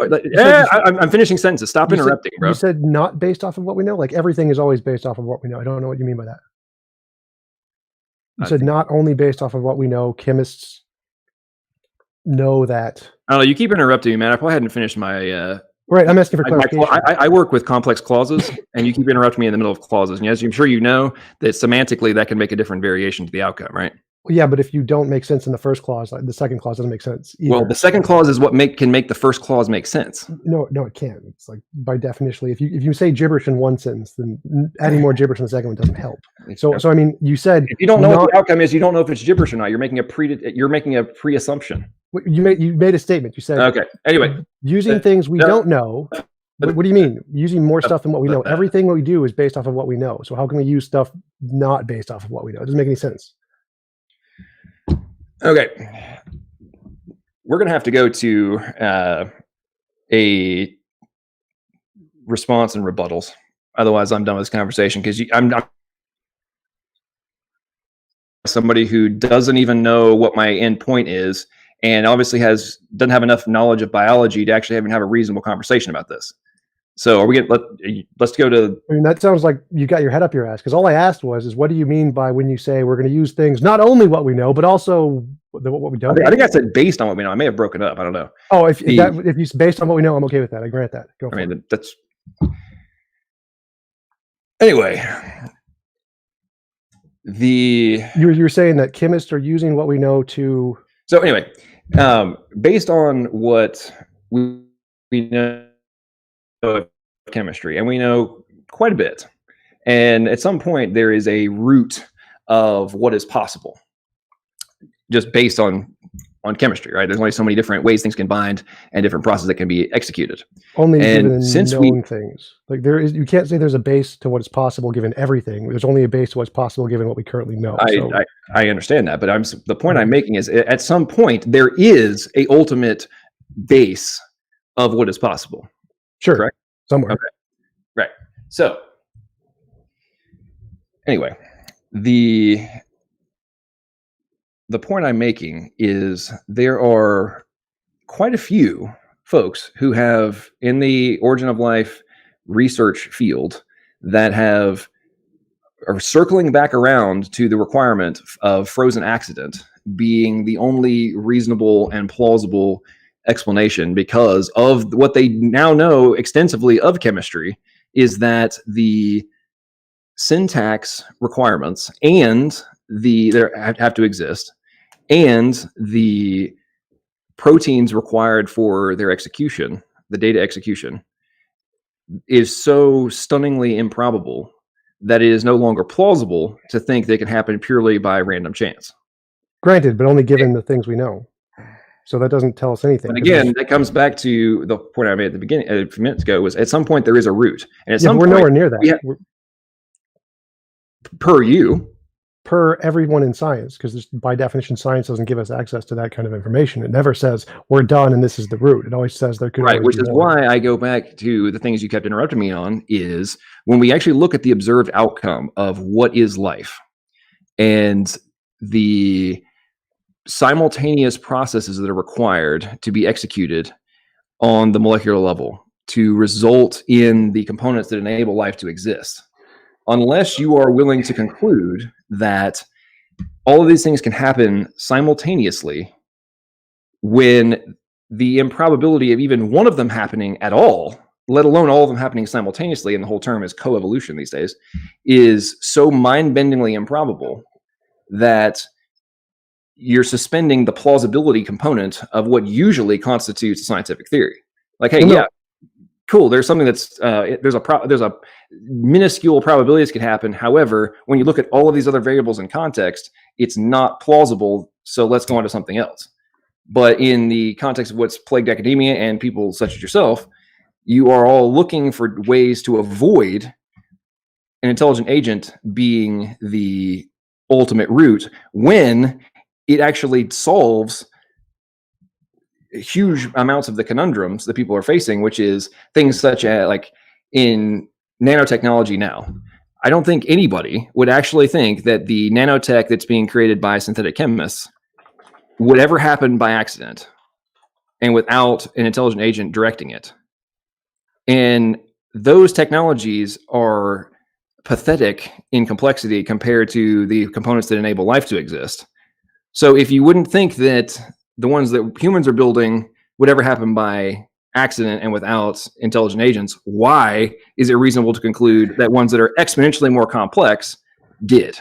I'm finishing sentences. Stop interrupting, bro. You said not based off of what we know? Like everything is always based off of what we know. I don't know what you mean by that. You said not only based off of what we know, chemists know that. I don't know. You keep interrupting me, man. I probably hadn't finished my. Right, I'm asking for clarification. I work with complex clauses, and you keep interrupting me in the middle of clauses. And as I'm sure you know, that semantically that can make a different variation to the outcome, right? Well, yeah, but if you don't make sense in the first clause, the second clause doesn't make sense either. Well, the second clause is what can make the first clause make sense. No, it can't. It's like by definition, if you say gibberish in one sentence, then adding more gibberish in the second one doesn't help. So I mean, you said if you don't know what the outcome is, you don't know if it's gibberish or not. You're making a pre-assumption. You made a statement. You said okay. Anyway, using things we don't know. What do you mean? Using more stuff than what we know? Everything we do is based off of what we know. So how can we use stuff not based off of what we know? It doesn't make any sense. Okay. We're going to have to go to a response and rebuttals. Otherwise, I'm done with this conversation because I'm somebody who doesn't even know what my end point is and obviously doesn't have enough knowledge of biology to actually even have a reasonable conversation about this. So are we let's go to. I mean, that sounds like you got your head up your ass, because all I asked is what do you mean by when you say we're going to use things not only what we know but also what we don't? I think I said based on what we know. I may have broken up. I don't know. Oh, if you based on what we know, I'm okay with that. I grant that. Go for it. That's anyway. You're saying that chemists are using what we know to. So anyway, based on what we know of chemistry, and we know quite a bit, and at some point there is a root of what is possible just based on chemistry, right? There's only so many different ways things can bind and different processes that can be executed. Only given known things. Like you can't say there's a base to what is possible given everything. There's only a base to what's possible given what we currently know. I understand that, but the point I'm making is at some point there is a ultimate base of what is possible. Sure. Correct? Somewhere. Okay. Right. So anyway, the point I'm making is there are quite a few folks who have in the origin of life research field that are circling back around to the requirement of frozen accident being the only reasonable and plausible explanation because of what they now know extensively of chemistry, is that the syntax requirements and there have to exist, and the proteins required for their execution, the data execution, is so stunningly improbable that it is no longer plausible to think they can happen purely by random chance. Granted, but only given the things we know. So that doesn't tell us anything. And again, that comes back to the point I made at the beginning, a few minutes ago, was at some point there is a root. And at some we're point, nowhere near that. Per you. Per everyone in science, because by definition, science doesn't give us access to that kind of information. It never says we're done and this is the root. It always says there could right, which is more. why I go back to the things you kept interrupting me on, is when we actually look at the observed outcome of what is life and the simultaneous processes that are required to be executed on the molecular level to result in the components that enable life to exist. Unless you are willing to conclude that all of these things can happen simultaneously, when the improbability of even one of them happening at all, let alone all of them happening simultaneously, and the whole term is coevolution these days, is so mind-bendingly improbable that you're suspending the plausibility component of what usually constitutes a scientific theory. Like, hey, yeah, cool. There's something that's there's a minuscule probability this could happen. However, when you look at all of these other variables in context, it's not plausible. So let's go on to something else. But in the context of what's plagued academia and people such as yourself, you are all looking for ways to avoid an intelligent agent being the ultimate root when it actually solves huge amounts of the conundrums that people are facing, which is things such as, like, in nanotechnology now, I don't think anybody would actually think that the nanotech that's being created by synthetic chemists would ever happen by accident and without an intelligent agent directing it. And those technologies are pathetic in complexity compared to the components that enable life to exist. So if you wouldn't think that the ones that humans are building would ever happen by accident and without intelligent agents, why is it reasonable to conclude that ones that are exponentially more complex did?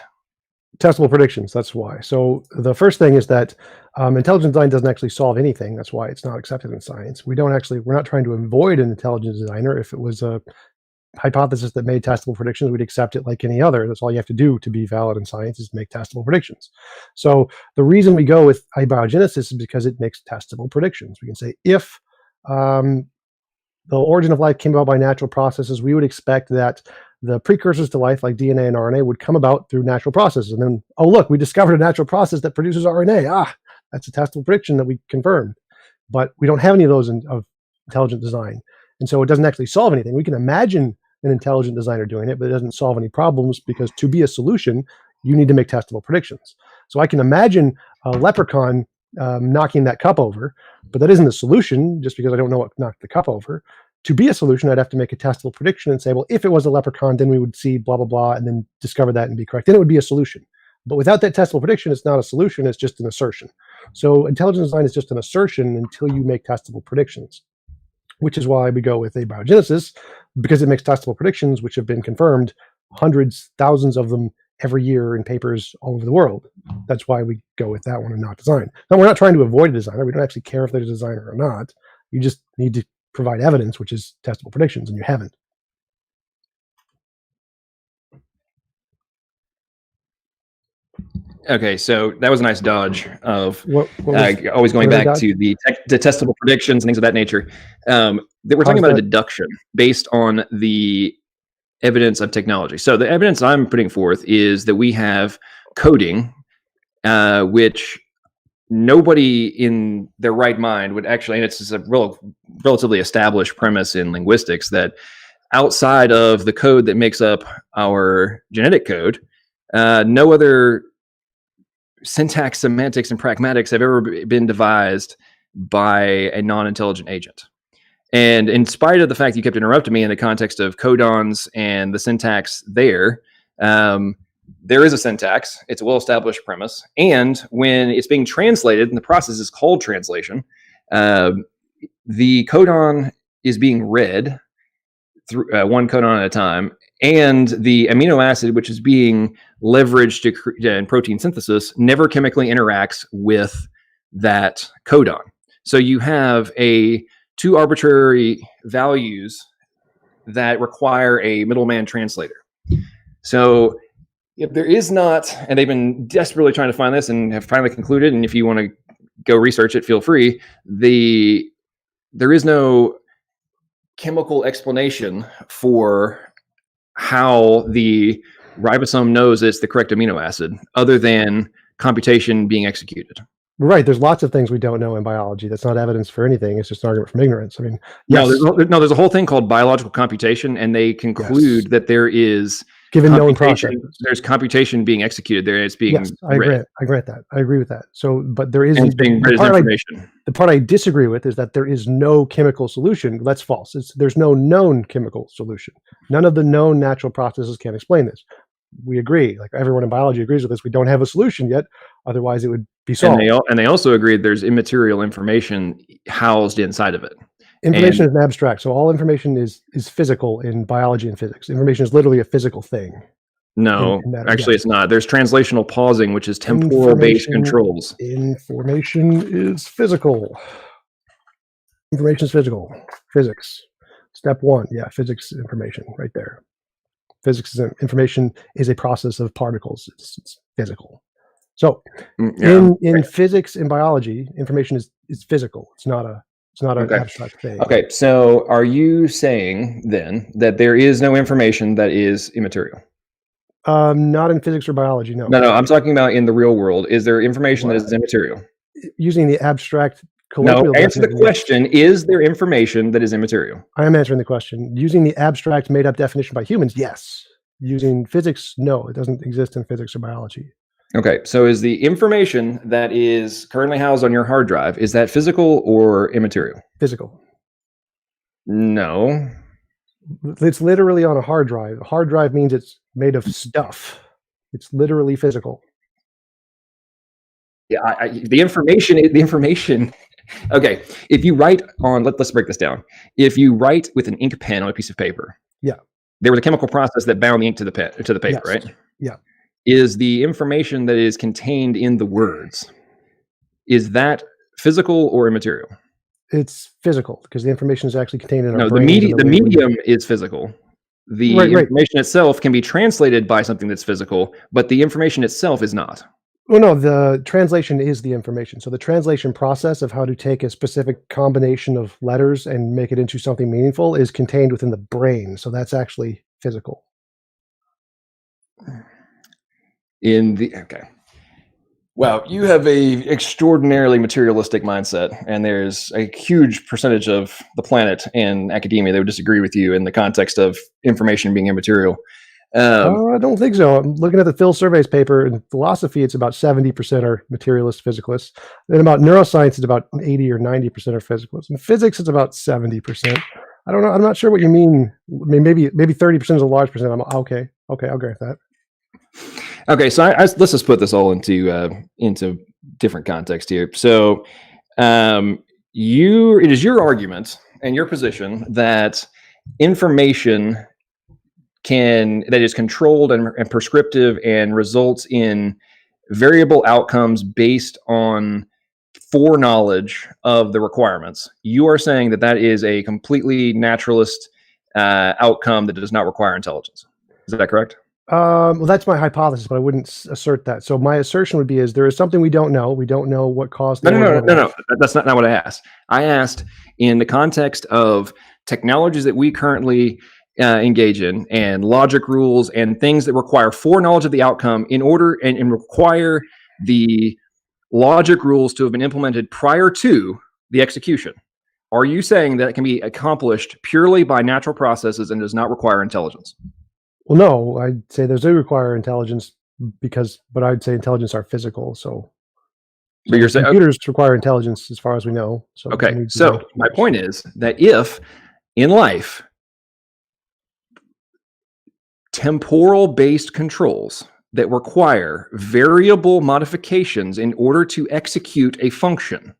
Testable predictions, that's why. So the first thing is that intelligent design doesn't actually solve anything. That's why it's not accepted in science. We're not trying to avoid an intelligent designer. If it was a hypothesis that made testable predictions, we'd accept it like any other. That's all you have to do to be valid in science, is make testable predictions. So the reason we go with abiogenesis is because it makes testable predictions. We can say if the origin of life came about by natural processes, we would expect that the precursors to life, like DNA and RNA, would come about through natural processes. And then, oh, look, we discovered a natural process that produces RNA. That's a testable prediction that we confirmed. But we don't have any of those of intelligent design. And so it doesn't actually solve anything. We can imagine an intelligent designer doing it, but it doesn't solve any problems, because to be a solution, you need to make testable predictions. So I can imagine a leprechaun knocking that cup over, but that isn't a solution just because I don't know what knocked the cup over. To be a solution, I'd have to make a testable prediction and say, well, if it was a leprechaun, then we would see blah, blah, blah, and then discover that and be correct. Then it would be a solution. But without that testable prediction, it's not a solution, it's just an assertion. So intelligent design is just an assertion until you make testable predictions, which is why we go with abiogenesis, because it makes testable predictions, which have been confirmed, hundreds, thousands of them every year in papers all over the world. That's why we go with that one and not design. Now, we're not trying to avoid a designer. We don't actually care if there's a designer or not. You just need to provide evidence, which is testable predictions, and you haven't. Okay, so that was a nice dodge of what always going back to the testable predictions and things of that nature. That we're talking about a deduction based on the evidence of technology. So the evidence I'm putting forth is that we have coding, which nobody in their right mind would actually, and it's a relatively established premise in linguistics, that outside of the code that makes up our genetic code, no other syntax, semantics, and pragmatics have ever been devised by a non-intelligent agent. And in spite of the fact you kept interrupting me in the context of codons and the syntax there is a syntax. It's a well-established premise. And when it's being translated, and the process is called translation, The codon is being read through one codon at a time, and the amino acid, which is being leveraged in protein synthesis, never chemically interacts with that codon. So you have two arbitrary values that require a middleman translator. So if there is not, and they've been desperately trying to find this and have finally concluded, and if you want to go research it, feel free, there is no chemical explanation for how the ribosome knows it's the correct amino acid other than computation being executed. Right. There's lots of things we don't know in biology. That's not evidence for anything. It's just an argument from ignorance. I mean, yes. No, there's a whole thing called biological computation, and they conclude that there is given known process. There's computation being executed there. It's being I grant that. I agree with that. So, but there is information. The part I disagree with is that there is no chemical solution. That's false. There's no known chemical solution. None of the known natural processes can explain this. We agree. Like everyone in biology agrees with this. We don't have a solution yet. Otherwise, it would be solved. And they also agreed there's immaterial information housed inside of it. Information is an abstract. So all information is physical in biology and physics. Information is literally a physical thing. No, actually it's not. There's translational pausing, which is temporal-based controls. Information is physical. Information is physical. Physics. Step one. Yeah, physics information right there. Physics information is a process of particles. It's physical. So in physics and biology, information is physical. It's not an abstract thing. Okay, so are you saying then that there is no information that is immaterial? Not in physics or biology, no. No, I'm talking about in the real world. Is there information that is immaterial? Using the abstract colloquial answer the question. Is there information that is immaterial? I am answering the question. Using the abstract made up definition by humans, yes. Using physics, no. It doesn't exist in physics or biology. Okay, so is the information that is currently housed on your hard drive, is that physical or immaterial? Physical. No. It's literally on a hard drive. A hard drive means it's made of stuff. It's literally physical. Yeah, the information. Okay, if you write on, let's break this down. If you write with an ink pen on a piece of paper, there was a chemical process that bound the ink to the paper, yes. Right? Yeah. Is the information that is contained in the words, is that physical or immaterial? It's physical because the information is actually contained in our brains. The medium is physical. The information itself can be translated by something that's physical, but the information itself is not. Well, no, the translation is the information. So the translation process of how to take a specific combination of letters and make it into something meaningful is contained within the brain. So that's actually physical. Well, you have a extraordinarily materialistic mindset, and there's a huge percentage of the planet and academia that would disagree with you in the context of information being immaterial. I don't think so. I'm looking at the Phil Surveys paper. In philosophy, it's about 70% are materialist physicalists. Then about neuroscience, it's about 80 or 90% are physicalists. In physics, it's about 70%. I don't know. I'm not sure what you mean. I mean, maybe 30% is a large percent. I'm okay. I'll agree with that. Okay, so let's just put this all into different context here. So, it is your argument and your position that information that is controlled and prescriptive and results in variable outcomes based on foreknowledge of the requirements. You are saying that is a completely naturalist outcome that does not require intelligence. Is that correct? Well, that's my hypothesis, but I wouldn't assert that. So my assertion would be there is something we don't know. We don't know what caused. No. That's not what I asked. I asked in the context of technologies that we currently engage in, and logic rules and things that require foreknowledge of the outcome in order and require the logic rules to have been implemented prior to the execution. Are you saying that it can be accomplished purely by natural processes and does not require intelligence? Well, no, I'd say those do require intelligence but I'd say intelligence are physical. But you're saying computers require intelligence as far as we know. So okay. So my point is that if in life, temporal-based controls that require variable modifications in order to execute a function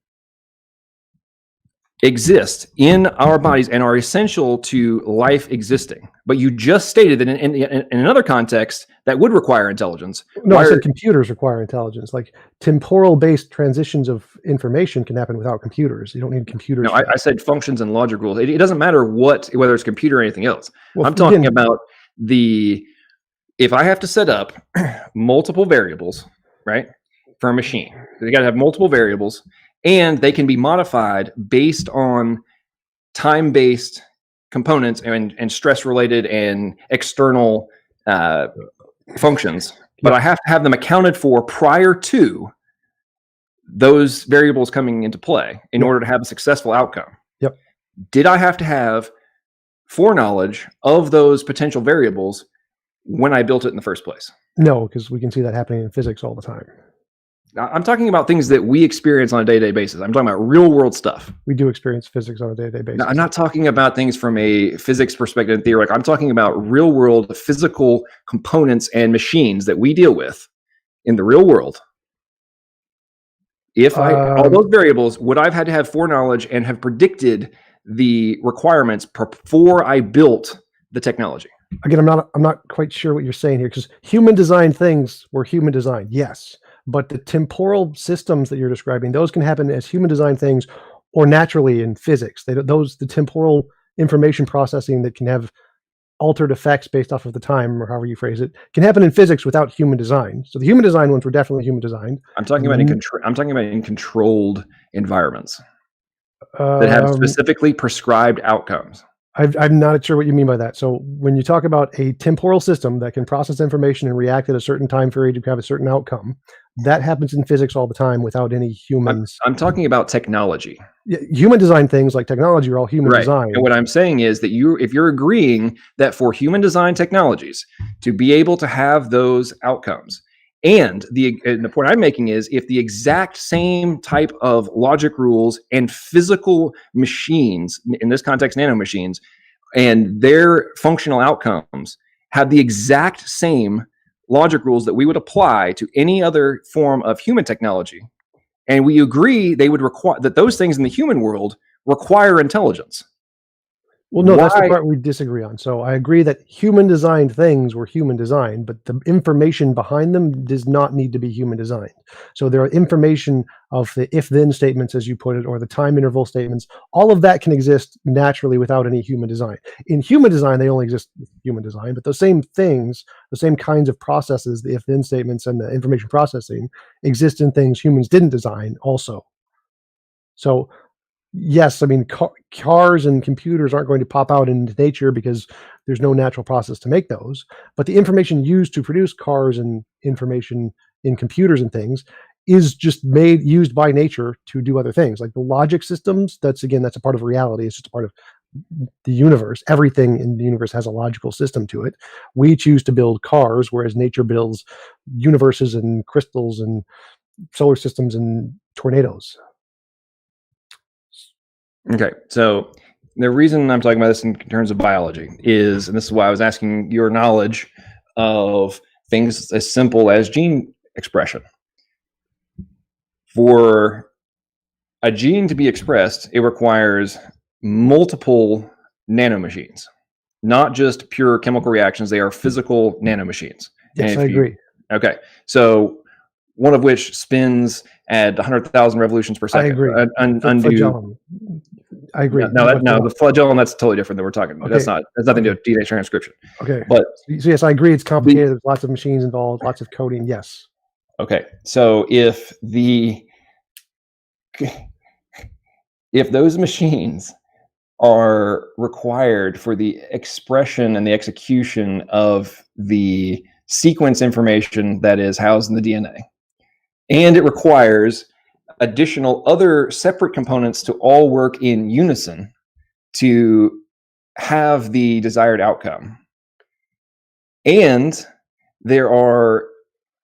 exist in our bodies and are essential to life existing. But you just stated that in another context that would require intelligence. No, I said computers require intelligence. Like temporal-based transitions of information can happen without computers. You don't need computers. No, I said functions and logic rules. It doesn't matter whether it's computer or anything else. Well, I'm talking about if I have to set up multiple variables, right, for a machine, you got to have multiple variables, and they can be modified based on time-based components and stress-related and external functions. But I have to have them accounted for prior to those variables coming into play in order to have a successful outcome. Yep. Did I have to have foreknowledge of those potential variables when I built it in the first place? No, because we can see that happening in physics all the time. I'm talking about things that we experience on a day-to-day basis. I'm talking about real-world stuff. We do experience physics on a day-to-day basis. Now, I'm not talking about things from a physics perspective and theoretic. I'm talking about real-world physical components and machines that we deal with in the real world. If all those variables, would I've had to have foreknowledge and have predicted the requirements before I built the technology? Again, I'm not quite sure what you're saying here, because human designed things were human designed, yes. But the temporal systems that you're describing, those can happen as human designed things or naturally in physics. The temporal information processing that can have altered effects based off of the time, or however you phrase it, can happen in physics without human design. So the human design ones were definitely human designed. I'm talking about in controlled environments that have specifically prescribed outcomes. I'm not sure what you mean by that. So when you talk about a temporal system that can process information and react at a certain time period to have a certain outcome, that happens in physics all the time without any humans. I'm talking about technology. Human designed things like technology are all human designed. And what I'm saying is that if you're agreeing that for human design technologies to be able to have those outcomes, and the point I'm making is if the exact same type of logic rules and physical machines, in this context, nanomachines, and their functional outcomes have the exact same logic rules that we would apply to any other form of human technology, and we agree they would require that those things in the human world require intelligence. Well, no, that's the part we disagree on. So I agree that human designed things were human designed, but the information behind them does not need to be human designed. So there are information of the if-then statements, as you put it, or the time interval statements. All of that can exist naturally without any human design. In human design, they only exist with human design, but those same things, the same kinds of processes, the if-then statements and the information processing, exist in things humans didn't design also. So yes, I mean, cars and computers aren't going to pop out into nature because there's no natural process to make those. But the information used to produce cars and information in computers and things is just used by nature to do other things. Like the logic systems, that's a part of reality. It's just a part of the universe. Everything in the universe has a logical system to it. We choose to build cars, whereas nature builds universes and crystals and solar systems and tornadoes. Okay, so the reason I'm talking about this in terms of biology is, and this is why I was asking your knowledge of things as simple as gene expression. For a gene to be expressed, it requires multiple nanomachines, not just pure chemical reactions. They are physical nanomachines. Yes, I agree. Okay, so one of which spins at 100,000 revolutions per second. I agree. I agree. No, the flagellum, that's totally different than we're talking about. Okay. That's nothing to do with DNA transcription. Okay. But so yes, I agree. It's complicated. There's lots of machines involved, lots of coding. Yes. Okay. So if those machines are required for the expression and the execution of the sequence information that is housed in the DNA, and it requires additional other separate components to all work in unison to have the desired outcome. And there are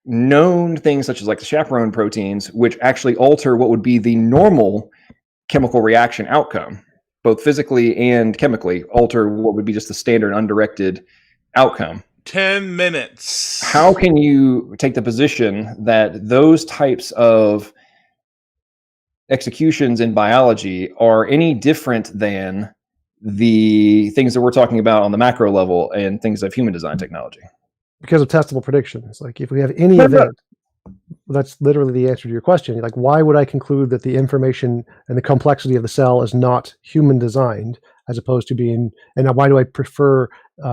known things such as like the chaperone proteins, which actually alter what would be the normal chemical reaction outcome, both physically and chemically, alter what would be just the standard undirected outcome. 10 minutes. How can you take the position that those types of executions in biology are any different than the things that we're talking about on the macro level and things of human design technology? Because of testable predictions. Like if we have any No. event, that's literally the answer to your question. Like, why would I conclude that the information and the complexity of the cell is not human designed as opposed to being, and why do I prefer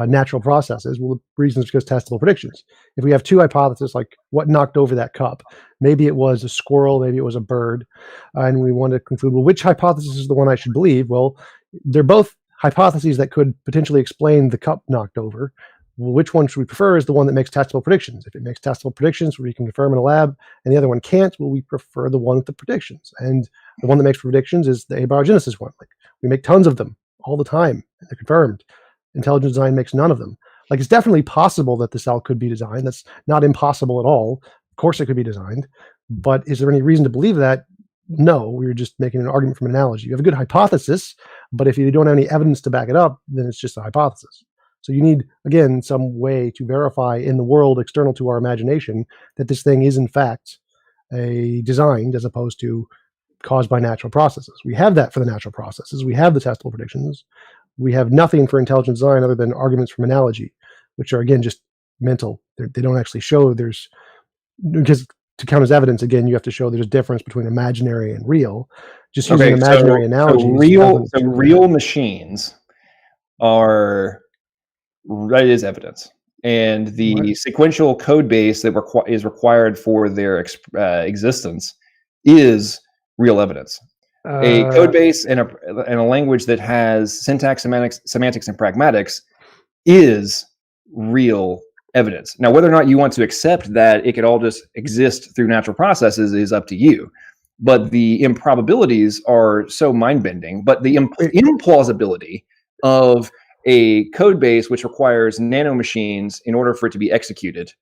natural processes? Well, the reason is because testable predictions. If we have two hypotheses, like what knocked over that cup, maybe it was a squirrel, maybe it was a bird, and we want to conclude, well, which hypothesis is the one I should believe? Well, they're both hypotheses that could potentially explain the cup knocked over. Well, which one should we prefer is the one that makes testable predictions. If it makes testable predictions where you can confirm in a lab and the other one can't, well, we prefer the one with the predictions. And the one that makes predictions is the abiogenesis one. Like we make tons of them all the time. And they're confirmed. Intelligent design makes none of them. Like it's definitely possible that the cell could be designed. That's not impossible at all. Of course it could be designed. But is there any reason to believe that? No, we were just making an argument from an analogy. You have a good hypothesis, but if you don't have any evidence to back it up, then it's just a hypothesis. So you need, again, some way to verify in the world external to our imagination that this thing is in fact a designed as opposed to caused by natural processes. We have that for the natural processes. We have the testable predictions. We have nothing for intelligent design other than arguments from analogy, which are, again, just mental. They don't actually show there's, because to count as evidence, again, you have to show there's a difference between imaginary and real. Just using imaginary analogies. So real machines are, that is evidence. And the sequential code base that is required for their existence is real evidence. A code base and a language that has syntax, semantics, and pragmatics is real evidence. Now, whether or not you want to accept that it could all just exist through natural processes is up to you. But the improbabilities are so mind-bending. But the implausibility of a code base which requires nanomachines in order for it to be executed,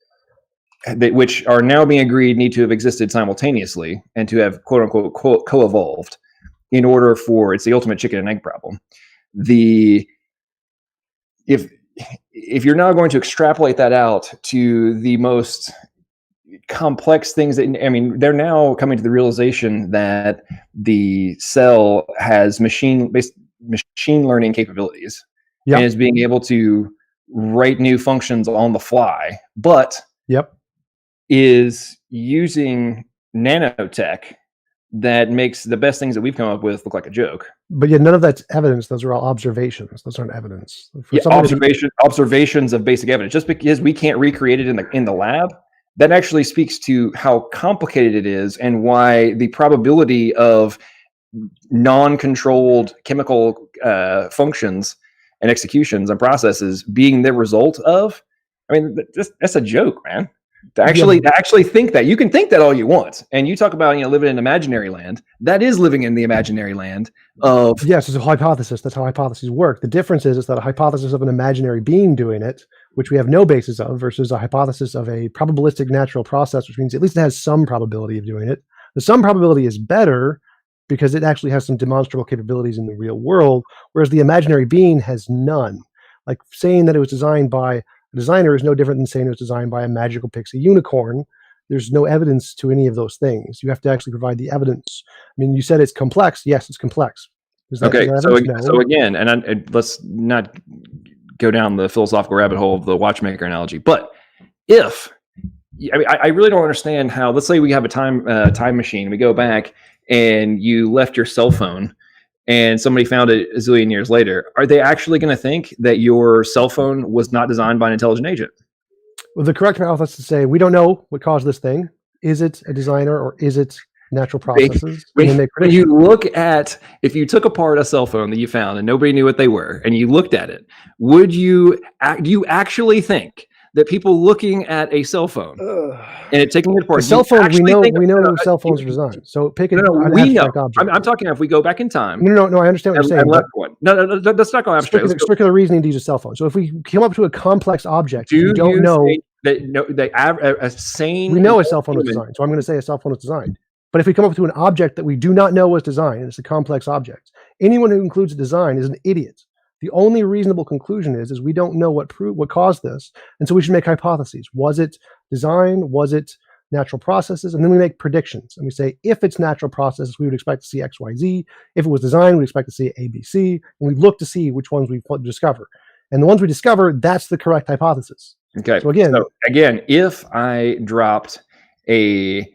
which are now being agreed need to have existed simultaneously and to have quote unquote co-evolved in order for, it's the ultimate chicken and egg problem. If you're now going to extrapolate that out to the most complex things that, I mean, they're now coming to the realization that the cell has machine learning capabilities. Yep. And is being able to write new functions on the fly, but is using nanotech that makes the best things that we've come up with look like a joke. But yet none of that's evidence. Those are all observations. Those aren't evidence. Observations of basic evidence. Just because we can't recreate it in the lab, that actually speaks to how complicated it is and why the probability of non-controlled chemical functions and executions and processes being the result of, I mean, that's a joke, man. To actually think that, you can think that all you want, and you talk about living in imaginary land. That is living in the imaginary land of yes, it's a hypothesis. That's how hypotheses work. The difference is that a hypothesis of an imaginary being doing it, which we have no basis of, versus a hypothesis of a probabilistic natural process, which means at least it has some probability of doing it. The some probability is better because it actually has some demonstrable capabilities in the real world, whereas the imaginary being has none. Like saying that it was designed by a designer is no different than saying it was designed by a magical pixie unicorn. There's no evidence to any of those things. You have to actually provide the evidence. I mean, you said it's complex. Yes, it's complex. So again, and let's not go down the philosophical rabbit hole of the watchmaker analogy, but I really don't understand how, let's say we have a time machine, we go back and you left your cell phone and somebody found it a zillion years later. Are they actually going to think that your cell phone was not designed by an intelligent agent? Well, the correct path is to say, we don't know what caused this thing. Is it a designer or is it natural processes? When you look at, if you took apart a cell phone that you found and nobody knew what they were, and you looked at it, do you actually think that people looking at a cell phone and it taking it apart, cell phone, we know cell phones are designed. So pick an abstract object. I'm talking, if we go back in time. No, I understand what you're saying. No, that's not going abstract. Circular reasoning to use a cell phone. So if we come up to a complex object, we don't know that a sane. We know a cell phone was designed, so I'm going to say a cell phone is designed. But if we come up to an object that we do not know was designed, and it's a complex object, anyone who includes design is an idiot. The only reasonable conclusion is we don't know what caused this, and so we should make hypotheses. Was it design? Was it natural processes, and then we make predictions. And we say, if it's natural processes, we would expect to see X, Y, Z. If it was design, we'd expect to see A, B, C. And we look to see which ones we discover. And the ones we discover, that's the correct hypothesis. Okay. So again, if I dropped a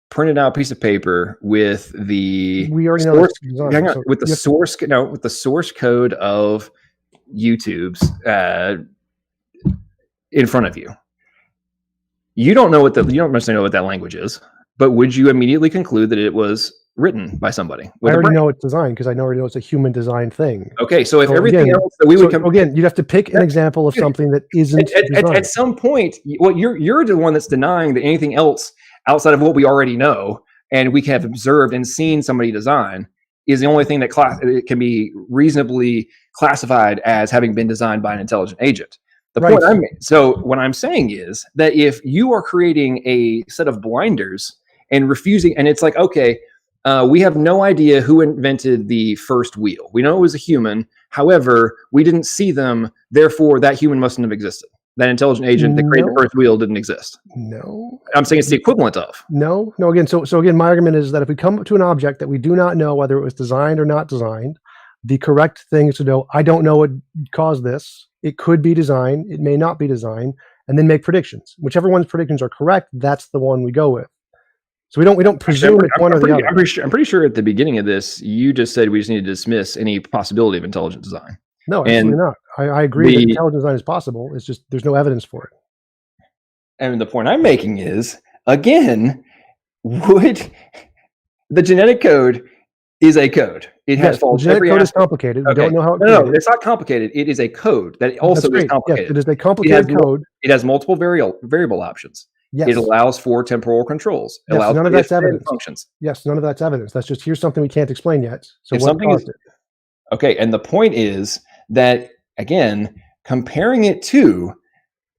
printed out piece of paper with the we already know source, design, hang on, so with the source, with the source code of YouTube's in front of you, you don't necessarily know what that language is, but would you immediately conclude that it was written by somebody? I already know it's designed because I already know it's a human design thing. Okay, so if everything else that we would again, you'd have to pick an example of something that isn't at some point. Well, you're the one that's denying that anything else outside of what we already know and we have observed and seen somebody design is the only thing that can be reasonably classified as having been designed by an intelligent agent. So what I'm saying is that if you are creating a set of blinders and refusing, and it's like, okay, we have no idea who invented the first wheel. We know it was a human. However, we didn't see them. Therefore, that human mustn't have existed. That intelligent agent that created the first wheel didn't exist. No. I'm saying it's the equivalent of. No. Again, so again, my argument is that if we come to an object that we do not know whether it was designed or not designed, the correct thing is to know, I don't know what caused this. It could be designed. It may not be designed, and then make predictions. Whichever one's predictions are correct, that's the one we go with. So we don't presume it's one or the other. I'm pretty sure at the beginning of this, you just said we just need to dismiss any possibility of intelligent design. No, absolutely not. I agree that intelligent design is possible. It's just there's no evidence for it. And the point I'm making is, again, would the genetic code is a code. It has the genetic code is complicated. We don't know how No, it's not complicated. It is a code that also is complicated. Yes, it is a complicated code. It has multiple variable options. Yes. It allows for temporal controls. It allows none of that's evidence. Functions. Yes, none of that's evidence. That's just here's something we can't explain yet. So what caused it? Okay, and the point is that, again, comparing it to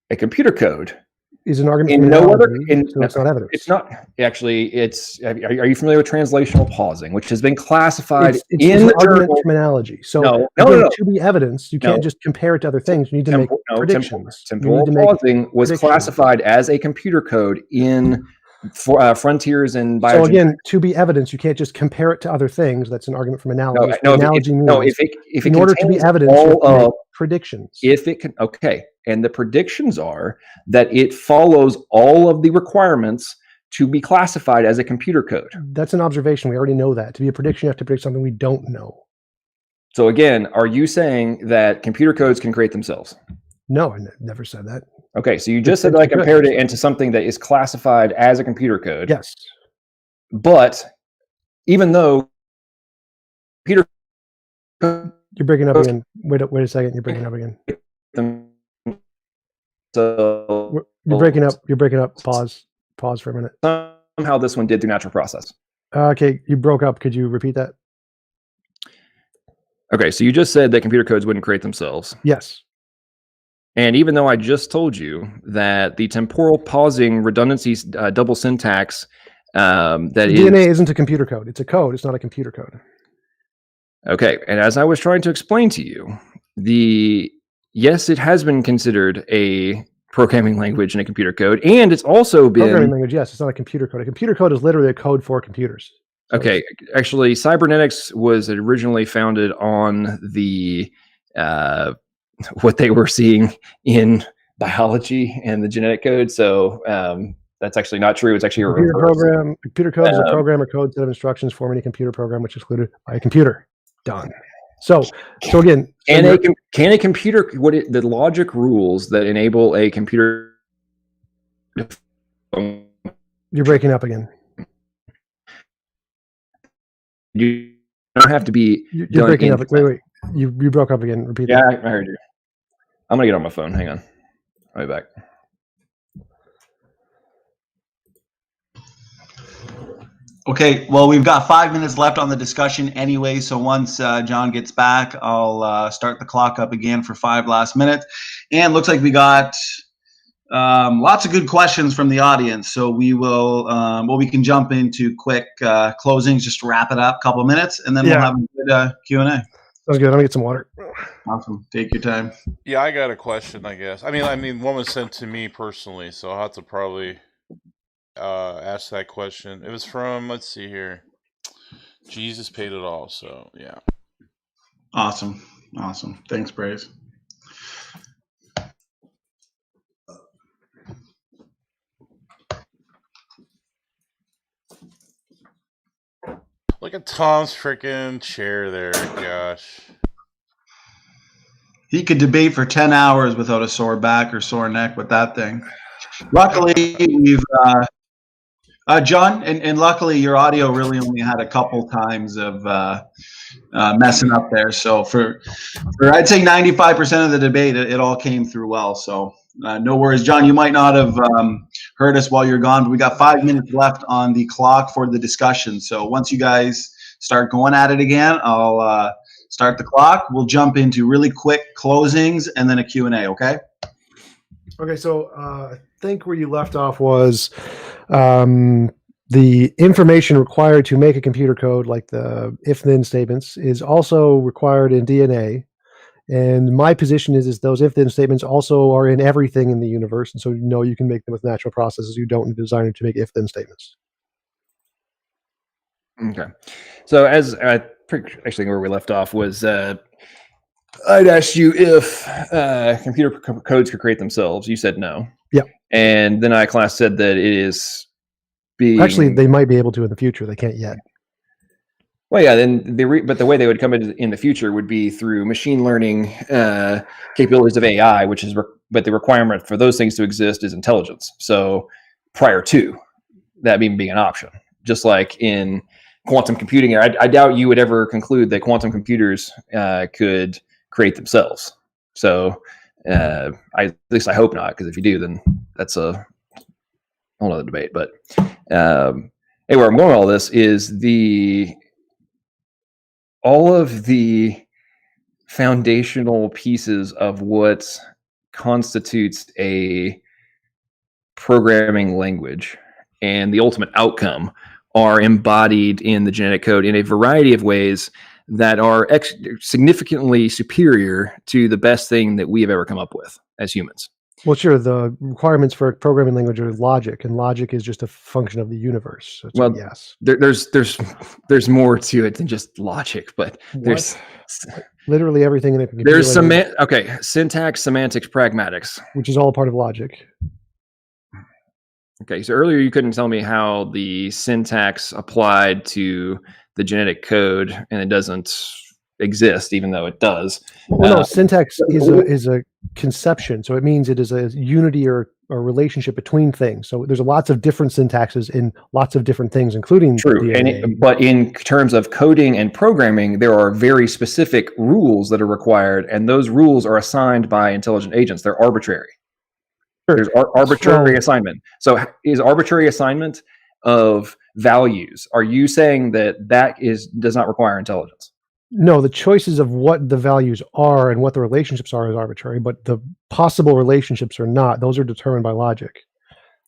a computer code is an argument. So it's not evidence. It's not actually. It's. Are you familiar with translational pausing, which has been classified in the argument terminology? So no. To be evidence, you can't just compare it to other things. You need to make predictions. Temporal pausing was classified as a computer code in frontiers and bio. So again, to be evidence, you can't just compare it to other things. That's an argument from analogy. If in order to be evidence, you have to make predictions. If it can, okay. And the predictions are that it follows all of the requirements to be classified as a computer code. That's an observation. We already know that. To be a prediction, you have to predict something we don't know. So again, are you saying that computer codes can create themselves? No, I never said that. Okay, so you just said that I compared it into something that is classified as a computer code. Yes. But even though computer code... You're breaking up again. Wait a second. You're breaking up again. So you're breaking up. You're breaking up. Pause for a minute. Somehow this one did through natural process. Okay, you broke up. Could you repeat that? Okay, so you just said that computer codes wouldn't create themselves. Yes. And even though I just told you that the temporal pausing redundancy double syntax DNA isn't a computer code. It's a code. It's not a computer code. Okay, and as I was trying to explain to you, yes, it has been considered a programming language in a computer code, and it's also been programming language. Yes, it's not a computer code. A computer code is literally a code for computers. So okay, actually, cybernetics was originally founded on the what they were seeing in biology and the genetic code. So that's actually not true. It's actually a computer program. Computer code is a program or code set of instructions forming a computer program, which is included by a computer. Done. So again, can a computer, the logic rules that enable a computer? You're breaking up again. You don't have to be. You're breaking up. Wait. You broke up again. Repeat that. Yeah, I heard you. I'm gonna get on my phone. Hang on. I'll be back. Okay, well, we've got 5 minutes left on the discussion anyway, so once John gets back, I'll start the clock up again for 5 last minutes. And looks like we got lots of good questions from the audience, so we will, we can jump into quick closings, just to wrap it up, a couple of minutes, and then we'll have a good Q&A. Sounds good. I'm gonna get some water. Awesome. Take your time. Yeah, I got a question, I guess. I mean, one was sent to me personally, so I'll have to probably asked that question. It was from, let's see here. Jesus paid it all, so yeah. Awesome. Thanks, Braze. Look at Tom's freaking chair there. Gosh. He could debate for 10 hours without a sore back or sore neck with that thing. Luckily, we've John, and luckily your audio really only had a couple times of messing up there. So for I'd say 95% of the debate, it all came through well. So no worries, John. You might not have heard us while you're gone, but we got 5 minutes left on the clock for the discussion. So once you guys start going at it again, I'll start the clock. We'll jump into really quick closings and then a Q&A, okay? Okay, so I think where you left off was the information required to make a computer code, like the if-then statements, is also required in DNA. And my position is those if-then statements also are in everything in the universe. And so, you can make them with natural processes. You don't need a designer to make if-then statements. Okay. So as actually where we left off was I'd asked you if computer codes could create themselves. You said no. Yeah. And then class said that it is being... Actually, they might be able to in the future. They can't yet. Well, yeah. Then but the way they would come in the future would be through machine learning capabilities of AI, which is but the requirement for those things to exist is intelligence. So prior to that being an option, just like in quantum computing, I doubt you would ever conclude that quantum computers could create themselves. So at least I hope not, because if you do, then that's a whole other debate. But anyway, where I'm going with all this is all of the foundational pieces of what constitutes a programming language and the ultimate outcome are embodied in the genetic code in a variety of ways that are significantly superior to the best thing that we have ever come up with as humans. Well, sure. The requirements for a programming language are logic, and logic is just a function of the universe. So well, yes, there's more to it than just logic, but there's literally everything in it. There's syntax, semantics, pragmatics, which is all a part of logic. Okay, so earlier you couldn't tell me how the syntax applied to the genetic code, and it doesn't exist, even though it does. Well, no, syntax is a conception, so it means it is a unity or a relationship between things. So there's lots of different syntaxes in lots of different things, including true. DNA. But in terms of coding and programming, there are very specific rules that are required, and those rules are assigned by intelligent agents. They're arbitrary. There's arbitrary assignment. So is arbitrary assignment of values, are you saying that does not require intelligence? No, the choices of what the values are and what the relationships are is arbitrary, but the possible relationships are not. Those are determined by logic.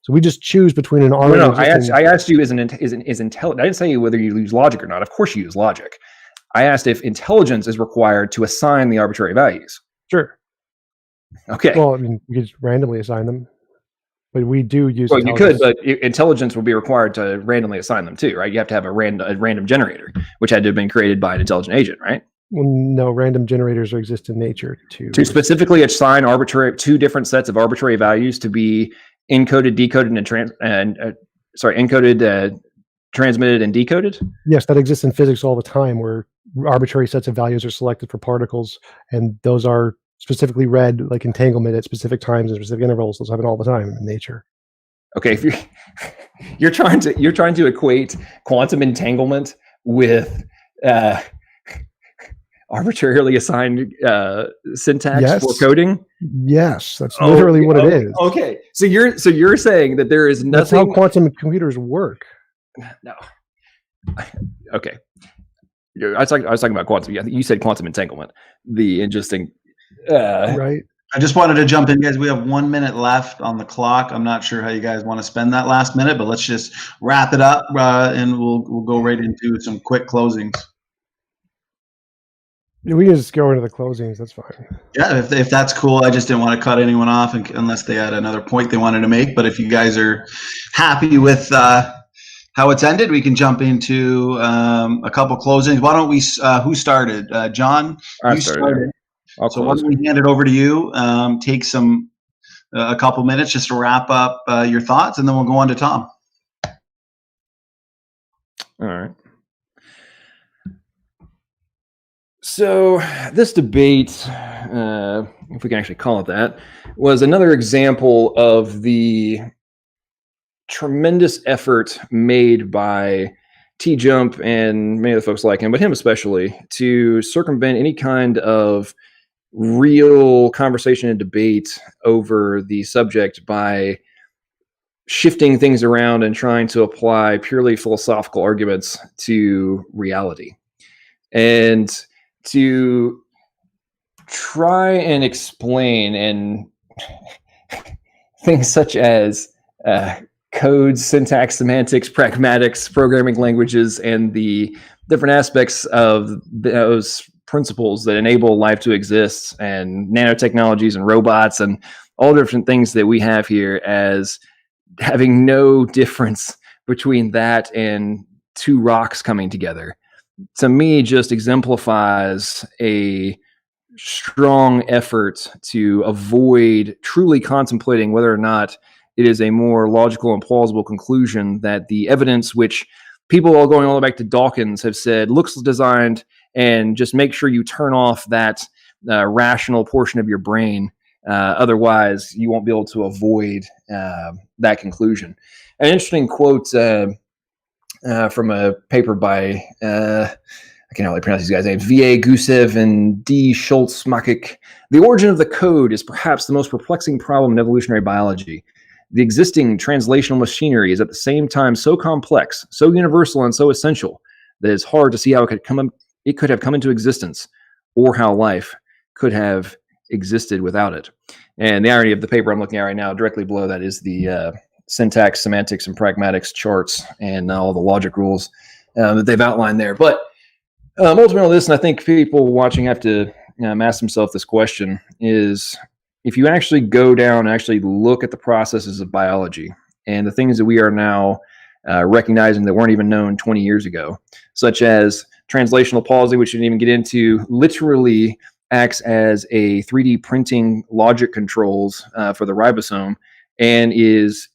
So we just choose between an already existing... I asked you is intelligent. I didn't say whether you use logic or not. Of course you use logic. I asked if intelligence is required to assign the arbitrary values. Sure. Okay. Well, I mean, you could randomly assign them, but we do use. Well, you could, but intelligence will be required to randomly assign them too, right? You have to have a random generator, which had to have been created by an intelligent agent, right? Well, no, random generators exist in nature to specifically assign two different sets of arbitrary values to be encoded, decoded, encoded, transmitted, and decoded. Yes, that exists in physics all the time, where arbitrary sets of values are selected for particles, and those are specifically read like entanglement at specific times and specific intervals. Those happen all the time in nature. Okay, if you're trying to equate quantum entanglement with arbitrarily assigned syntax for coding. Yes, that's literally what it is. Okay, so you're saying that there is nothing. That's how quantum computers work. No. Okay. I was talking about quantum. You said quantum entanglement. The interesting. Right. I just wanted to jump in, guys. We have 1 minute left on the clock. I'm not sure how you guys want to spend that last minute, but let's just wrap it up and we'll go right into some quick closings. We can just go into the closings. That's fine. Yeah, if that's cool. I just didn't want to cut anyone off unless they had another point they wanted to make. But if you guys are happy with how it's ended, we can jump into a couple closings. Why don't we? Who started? John, I you started started. there. I'll So why close. don't we hand it over to you? Take a couple minutes just to wrap up your thoughts, and then we'll go on to Tom. All right. So this debate, if we can actually call it that, was another example of the tremendous effort made by TJump and many of the folks like him, but him especially, to circumvent any kind of real conversation and debate over the subject by shifting things around and trying to apply purely philosophical arguments to reality. And to try and explain and things such as codes, syntax, semantics, pragmatics, programming languages, and the different aspects of those principles that enable life to exist, and nanotechnologies and robots and all different things that we have here as having no difference between that and two rocks coming together, to me just exemplifies a strong effort to avoid truly contemplating whether or not it is a more logical and plausible conclusion that the evidence, which people all going all the way back to Dawkins have said looks designed, and just make sure you turn off that rational portion of your brain. Otherwise, you won't be able to avoid that conclusion. An interesting quote from a paper by, I can't really pronounce these guys' names, V.A. Gusev and D. Schultz-Makic. The origin of the code is perhaps the most perplexing problem in evolutionary biology. The existing translational machinery is at the same time so complex, so universal, and so essential that it's hard to see how it could have come into existence, or how life could have existed without it. And the irony of the paper I'm looking at right now, directly below that, is the syntax, semantics, and pragmatics charts and all the logic rules that they've outlined there. But ultimately on this, and I think people watching have to ask themselves this question, is if you actually go down and actually look at the processes of biology and the things that we are now recognizing that weren't even known 20 years ago, such as translational palsy, which we didn't even get into, literally acts as a 3D printing logic controls for the ribosome and is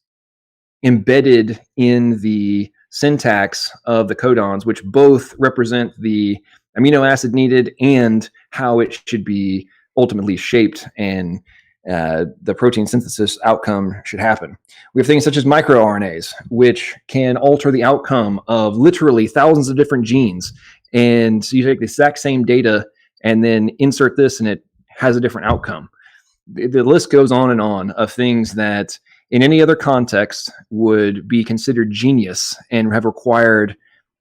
embedded in the syntax of the codons, which both represent the amino acid needed and how it should be ultimately shaped and the protein synthesis outcome should happen. We have things such as microRNAs, which can alter the outcome of literally thousands of different genes. And so you take the exact same data and then insert this and it has a different outcome. The list goes on of things that in any other context would be considered genius and have required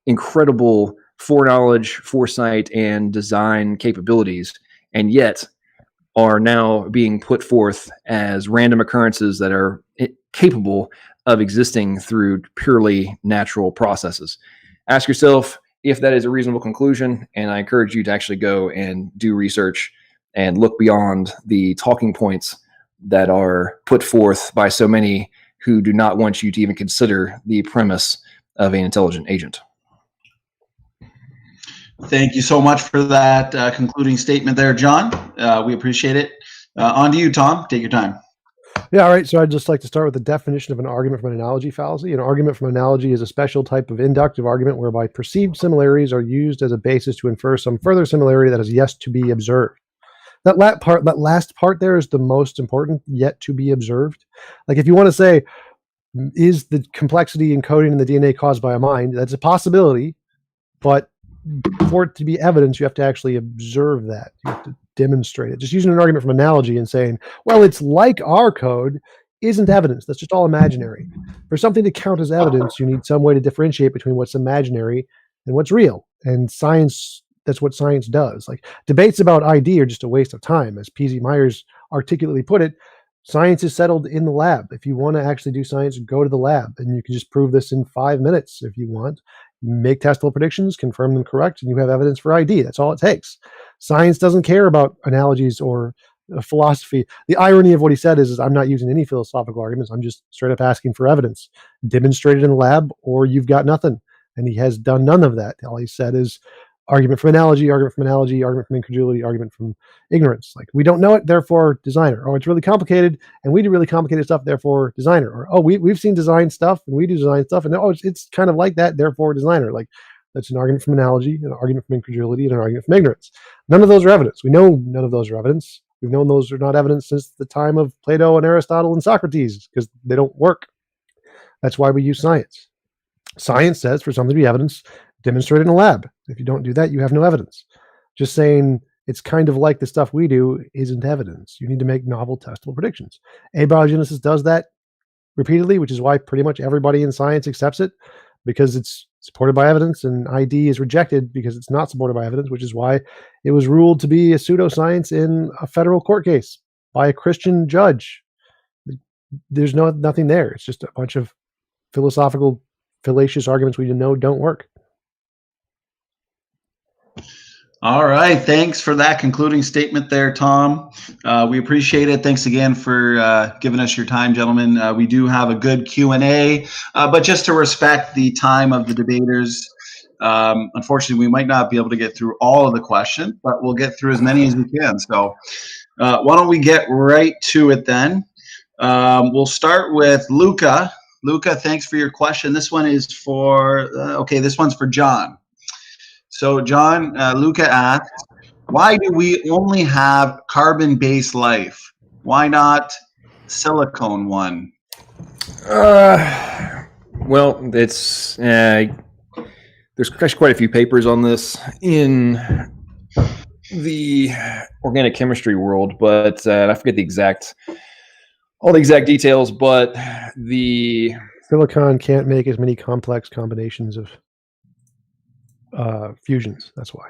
incredible foreknowledge, foresight, and design capabilities, and yet are now being put forth as random occurrences that are capable of existing through purely natural processes. Ask yourself if that is a reasonable conclusion, and I encourage you to actually go and do research and look beyond the talking points that are put forth by so many who do not want you to even consider the premise of an intelligent agent. Thank you so much for that concluding statement there, John. We appreciate it. On to you, Tom. Take your time. Yeah, all right. So I'd just like to start with the definition of an argument from an analogy fallacy. An argument from analogy is a special type of inductive argument whereby perceived similarities are used as a basis to infer some further similarity that is yet to be observed. That last part there is the most important, yet to be observed. Like if you want to say, is the complexity encoding in the DNA caused by a mind? That's a possibility, but for it to be evidence, you have to actually observe that. You have to demonstrate it. Just using an argument from analogy and saying, well, it's like our code isn't evidence. That's just all imaginary. For something to count as evidence, you need some way to differentiate between what's imaginary and what's real. And science, that's what science does. Like debates about ID are just a waste of time. As P.Z. Myers articulately put it, science is settled in the lab. If you want to actually do science, go to the lab, and you can just prove this in 5 minutes if you want. Make testable predictions, confirm them correct, and you have evidence for ID. That's all it takes. Science doesn't care about analogies or philosophy. The irony of what he said is I'm not using any philosophical arguments. I'm just straight up asking for evidence. Demonstrate it in the lab or you've got nothing. And he has done none of that. All he said is argument from analogy, argument from analogy, argument from incredulity, argument from ignorance. Like, we don't know it, therefore designer. Oh, it's really complicated and we do really complicated stuff, therefore designer. Or, oh, we've seen design stuff and we do design stuff and it's kind of like that, therefore designer. Like, that's an argument from analogy, an argument from incredulity, and an argument from ignorance. None of those are evidence. We know none of those are evidence. We've known those are not evidence since the time of Plato and Aristotle and Socrates because they don't work. That's why we use science. Science says for something to be evidence, demonstrate it in a lab. If you don't do that, you have no evidence. Just saying it's kind of like the stuff we do isn't evidence. You need to make novel, testable predictions. Abiogenesis does that repeatedly, which is why pretty much everybody in science accepts it because it's supported by evidence, and ID is rejected because it's not supported by evidence, which is why it was ruled to be a pseudoscience in a federal court case by a Christian judge. There's nothing there. It's just a bunch of philosophical, fallacious arguments we know don't work. All right. Thanks for that concluding statement there, Tom. We appreciate it. Thanks again for giving us your time, gentlemen. We do have a good Q&A, but just to respect the time of the debaters, unfortunately, we might not be able to get through all of the questions, but we'll get through as many as we can. So why don't we get right to it then? We'll start with Luca. Luca, thanks for your question. This one is for, this one's for John. So John, Luca asks, why do we only have carbon-based life? Why not silicone one? Well, it's there's actually quite a few papers on this in the organic chemistry world, but I forget all the exact details. But the silicon can't make as many complex combinations of fusions. That's why.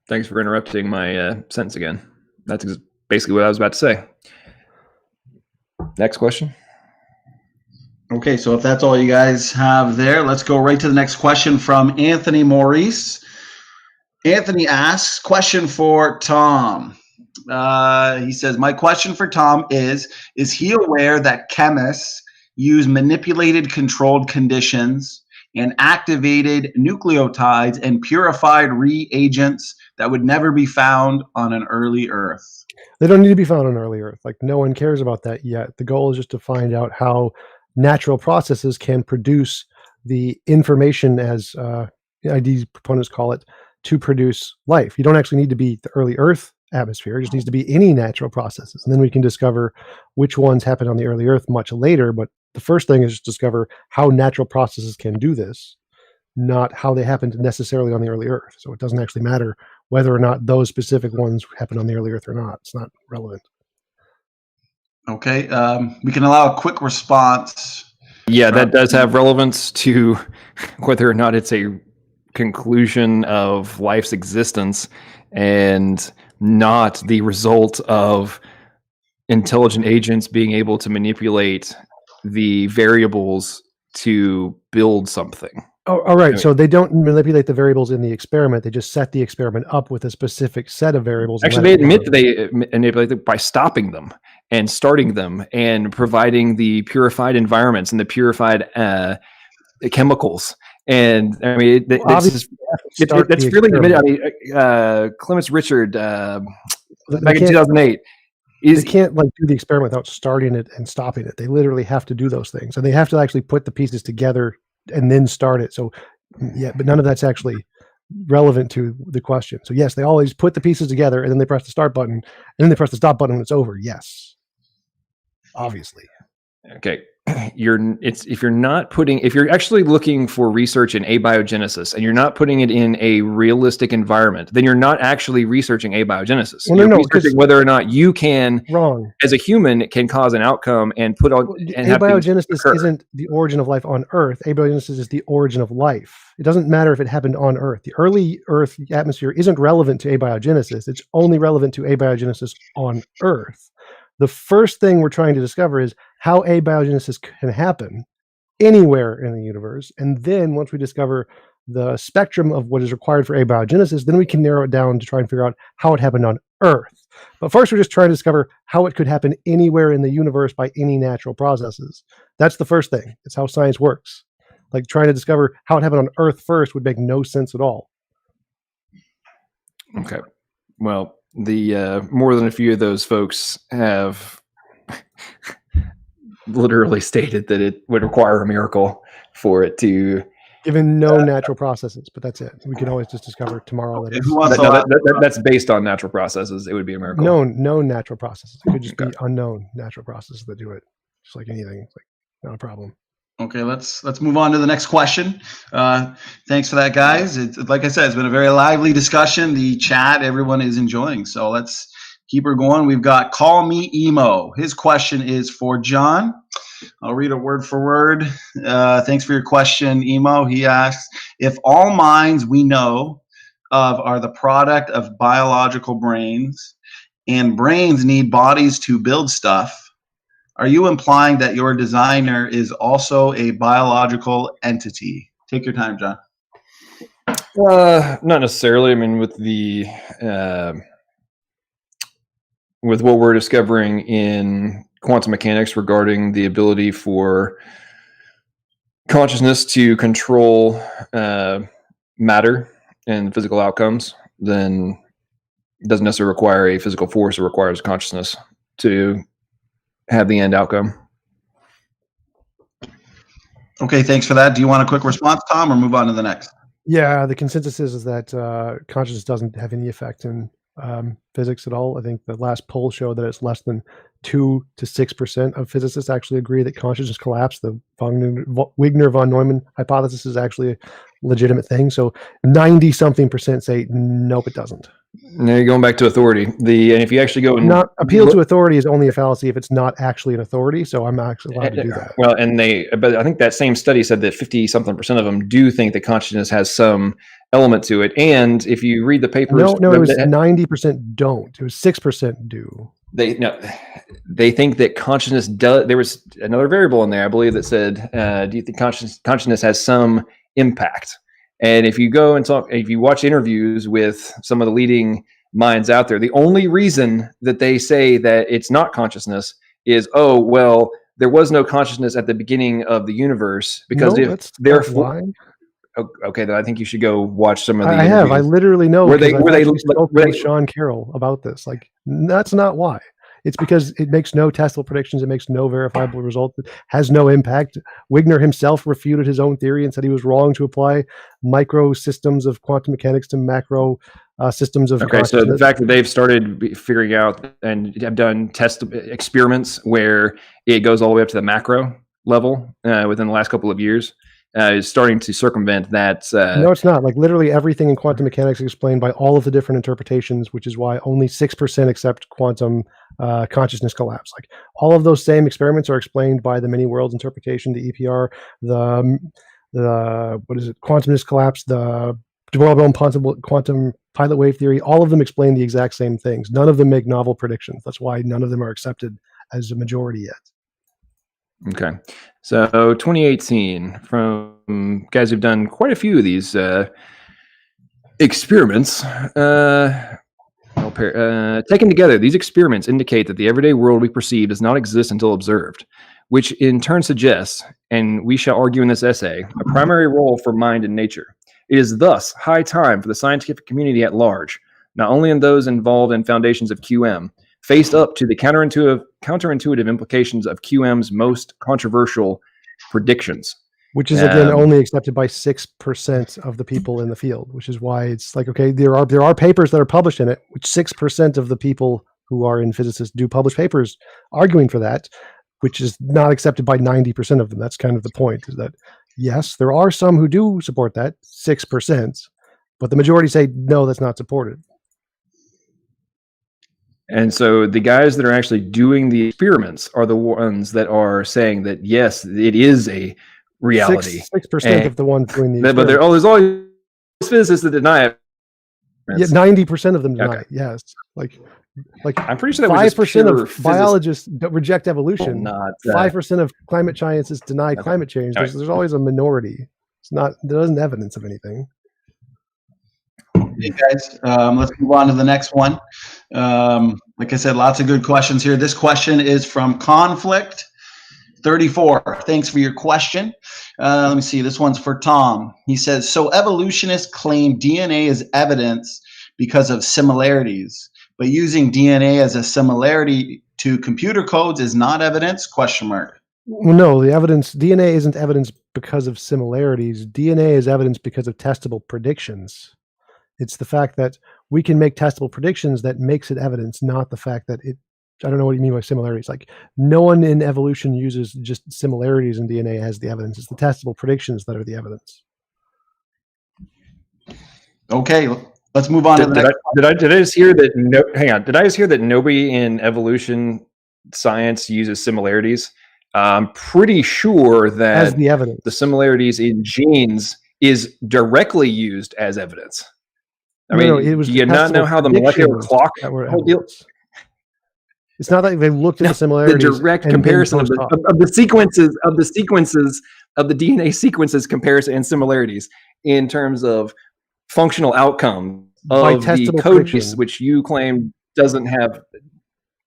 Thanks for interrupting my sentence again. That's basically what I was about to say. Next question. Okay, so if that's all you guys have there, let's go right to the next question from Anthony Maurice. Anthony asks, question for Tom. He says, my question for Tom is he aware that chemists use manipulated controlled conditions and activated nucleotides and purified reagents that would never be found on an early Earth? They don't need to be found on early Earth. Like, no one cares about that yet. The goal is just to find out how natural processes can produce the information, as ID proponents call it, to produce life. You don't actually need to be the early Earth atmosphere. It just needs to be any natural processes. And then we can discover which ones happen on the early Earth much later. But the first thing is just discover how natural processes can do this, not how they happened necessarily on the early Earth. So it doesn't actually matter whether or not those specific ones happen on the early Earth or not. It's not relevant. Okay, we can allow a quick response. Yeah, that does have relevance to whether or not it's a conclusion of life's existence and not the result of intelligent agents being able to manipulate the variables to build something. Oh, all right. So they don't manipulate the variables in the experiment. They just set the experiment up with a specific set of variables. Actually, they admit that they manipulate it by stopping them and starting them and providing the purified environments and the purified chemicals. And I mean, that's really admitted. I mean, Clements Richard, back in 2008. They can't do the experiment without starting it and stopping it. They literally have to do those things, and they have to actually put the pieces together and then start it. So, yeah, but none of that's actually relevant to the question. So, yes, they always put the pieces together, and then they press the start button, and then they press the stop button when it's over. Yes, obviously. Okay. If you're actually looking for research in abiogenesis and you're not putting it in a realistic environment, then you're not actually researching abiogenesis. You're researching whether or not you can, as a human, can cause an outcome and put on. And abiogenesis isn't the origin of life on Earth. Abiogenesis is the origin of life. It doesn't matter if it happened on Earth. The early Earth atmosphere isn't relevant to abiogenesis. It's only relevant to abiogenesis on Earth. The first thing we're trying to discover is how abiogenesis can happen anywhere in the universe. And then once we discover the spectrum of what is required for abiogenesis, then we can narrow it down to try and figure out how it happened on Earth. But first, we're just trying to discover how it could happen anywhere in the universe by any natural processes. That's the first thing. It's how science works. Like trying to discover how it happened on Earth first would make no sense at all. Okay. Well, the more than a few of those folks have literally stated that it would require a miracle for it to. Given no natural processes, but that's it. We can always just discover tomorrow that it's Who wants to That's based on natural processes. It would be a miracle. known natural processes. It could just Okay. be unknown natural processes that do it. Just like anything, it's like not a problem. Okay, let's move on to the next question. Thanks for that, guys. Like I said, it's been a very lively discussion. The chat, everyone is enjoying. So let's keep her going. We've got Call Me Emo. His question is for John. I'll read it word for word. Thanks for your question, Emo. He asks, if all minds we know of are the product of biological brains, and brains need bodies to build stuff, are you implying that your designer is also a biological entity? Take your time, John. Not necessarily. I mean, with the with what we're discovering in quantum mechanics regarding the ability for consciousness to control matter and physical outcomes, then it doesn't necessarily require a physical force. It requires consciousness to have the end outcome. Okay, thanks for that. Do you want a quick response, Tom, or move on to the next? Yeah, the consensus is that consciousness doesn't have any effect in physics at all. I think the last poll showed that it's less than 2 to 6% of physicists actually agree that consciousness collapsed. The Wigner-von Neumann hypothesis is actually a legitimate thing. So 90-something% say nope, it doesn't. Now you're going back to authority. And if you actually go and Not appeal to authority is only a fallacy if it's not actually an authority. So I'm actually allowed to do that. Well, but I think that same study said that 50-something% of them do think that consciousness has some element to it. And if you read the papers, No, it was 90% don't. It was 6% do. They think that consciousness does. There was another variable in there, I believe, that said, "Do you think consciousness has some impact?" And if you go and talk, if you watch interviews with some of the leading minds out there, the only reason that they say that it's not consciousness is, oh, well, there was no consciousness at the beginning of the universe because therefore. Okay, then I think you should go watch some of the interviews. I literally know where they spoke with Sean Carroll about this. Like, that's not why. It's because it makes no testable predictions. It makes no verifiable result. It has no impact. Wigner himself refuted his own theory and said he was wrong to apply micro systems of quantum mechanics to macro systems of consciousness. So the fact that they've started figuring out and have done test experiments where it goes all the way up to the macro level within the last couple of years is starting to circumvent that. No, it's not. Like literally everything in quantum mechanics is explained by all of the different interpretations, which is why only 6% accept quantum consciousness collapse. Like all of those same experiments are explained by the many worlds interpretation, the EPR, the quantumness collapse, the de Broglie quantum pilot wave theory. All of them explain the exact same things. None of them make novel predictions. That's why none of them are accepted as a majority yet. Okay, so 2018 from guys who've done quite a few of these experiments. Taken together, these experiments indicate that the everyday world we perceive does not exist until observed, which in turn suggests, and we shall argue in this essay, a primary role for mind in nature. It is thus high time for the scientific community at large, not only in those involved in foundations of QM, faced up to the counterintuitive implications of QM's most controversial predictions. Which is again only accepted by 6% of the people in the field, which is why it's like, okay, there are papers that are published in it, which 6% of the people who are in physicists do publish papers arguing for that, which is not accepted by 90% of them. That's kind of the point, is that yes, there are some who do support that, 6%, but the majority say no, that's not supported. And so the guys that are actually doing the experiments are the ones that are saying that, yes, it is a reality. 6% of the ones doing the but there's always physicists that deny it. Yeah, 90% of them deny it, yes. Like I'm pretty sure that 5% of biologists reject evolution. Not 5% of climate scientists deny climate change. There's always a minority. It's not. There isn't evidence of anything. Hey guys, let's move on to the next one. Like I said, lots of good questions here. This question is from Conflict 34. Thanks for your question. Let me see. This one's for Tom. He says, so evolutionists claim DNA is evidence because of similarities, but using DNA as a similarity to computer codes is not evidence? Question mark. Well, no, the evidence, DNA isn't evidence because of similarities. DNA is evidence because of testable predictions. It's the fact that we can make testable predictions that makes it evidence, not the fact that it, I don't know what you mean by similarities. Like, no one in evolution uses just similarities in DNA as the evidence. It's the testable predictions that are the evidence. Okay, let's move on to the next. Did I just hear that? Hang on. Did I just hear that nobody in evolution science uses similarities? I'm pretty sure that As the evidence. the similarities in genes is directly used as evidence. I mean, No, it was do you not know how the molecular clock whole deal? It's not that they looked at the The similarities. direct and comparison then of the sequences of the DNA sequences comparison and similarities in terms of functional outcome By of the testable code prediction. base, which you claim doesn't have.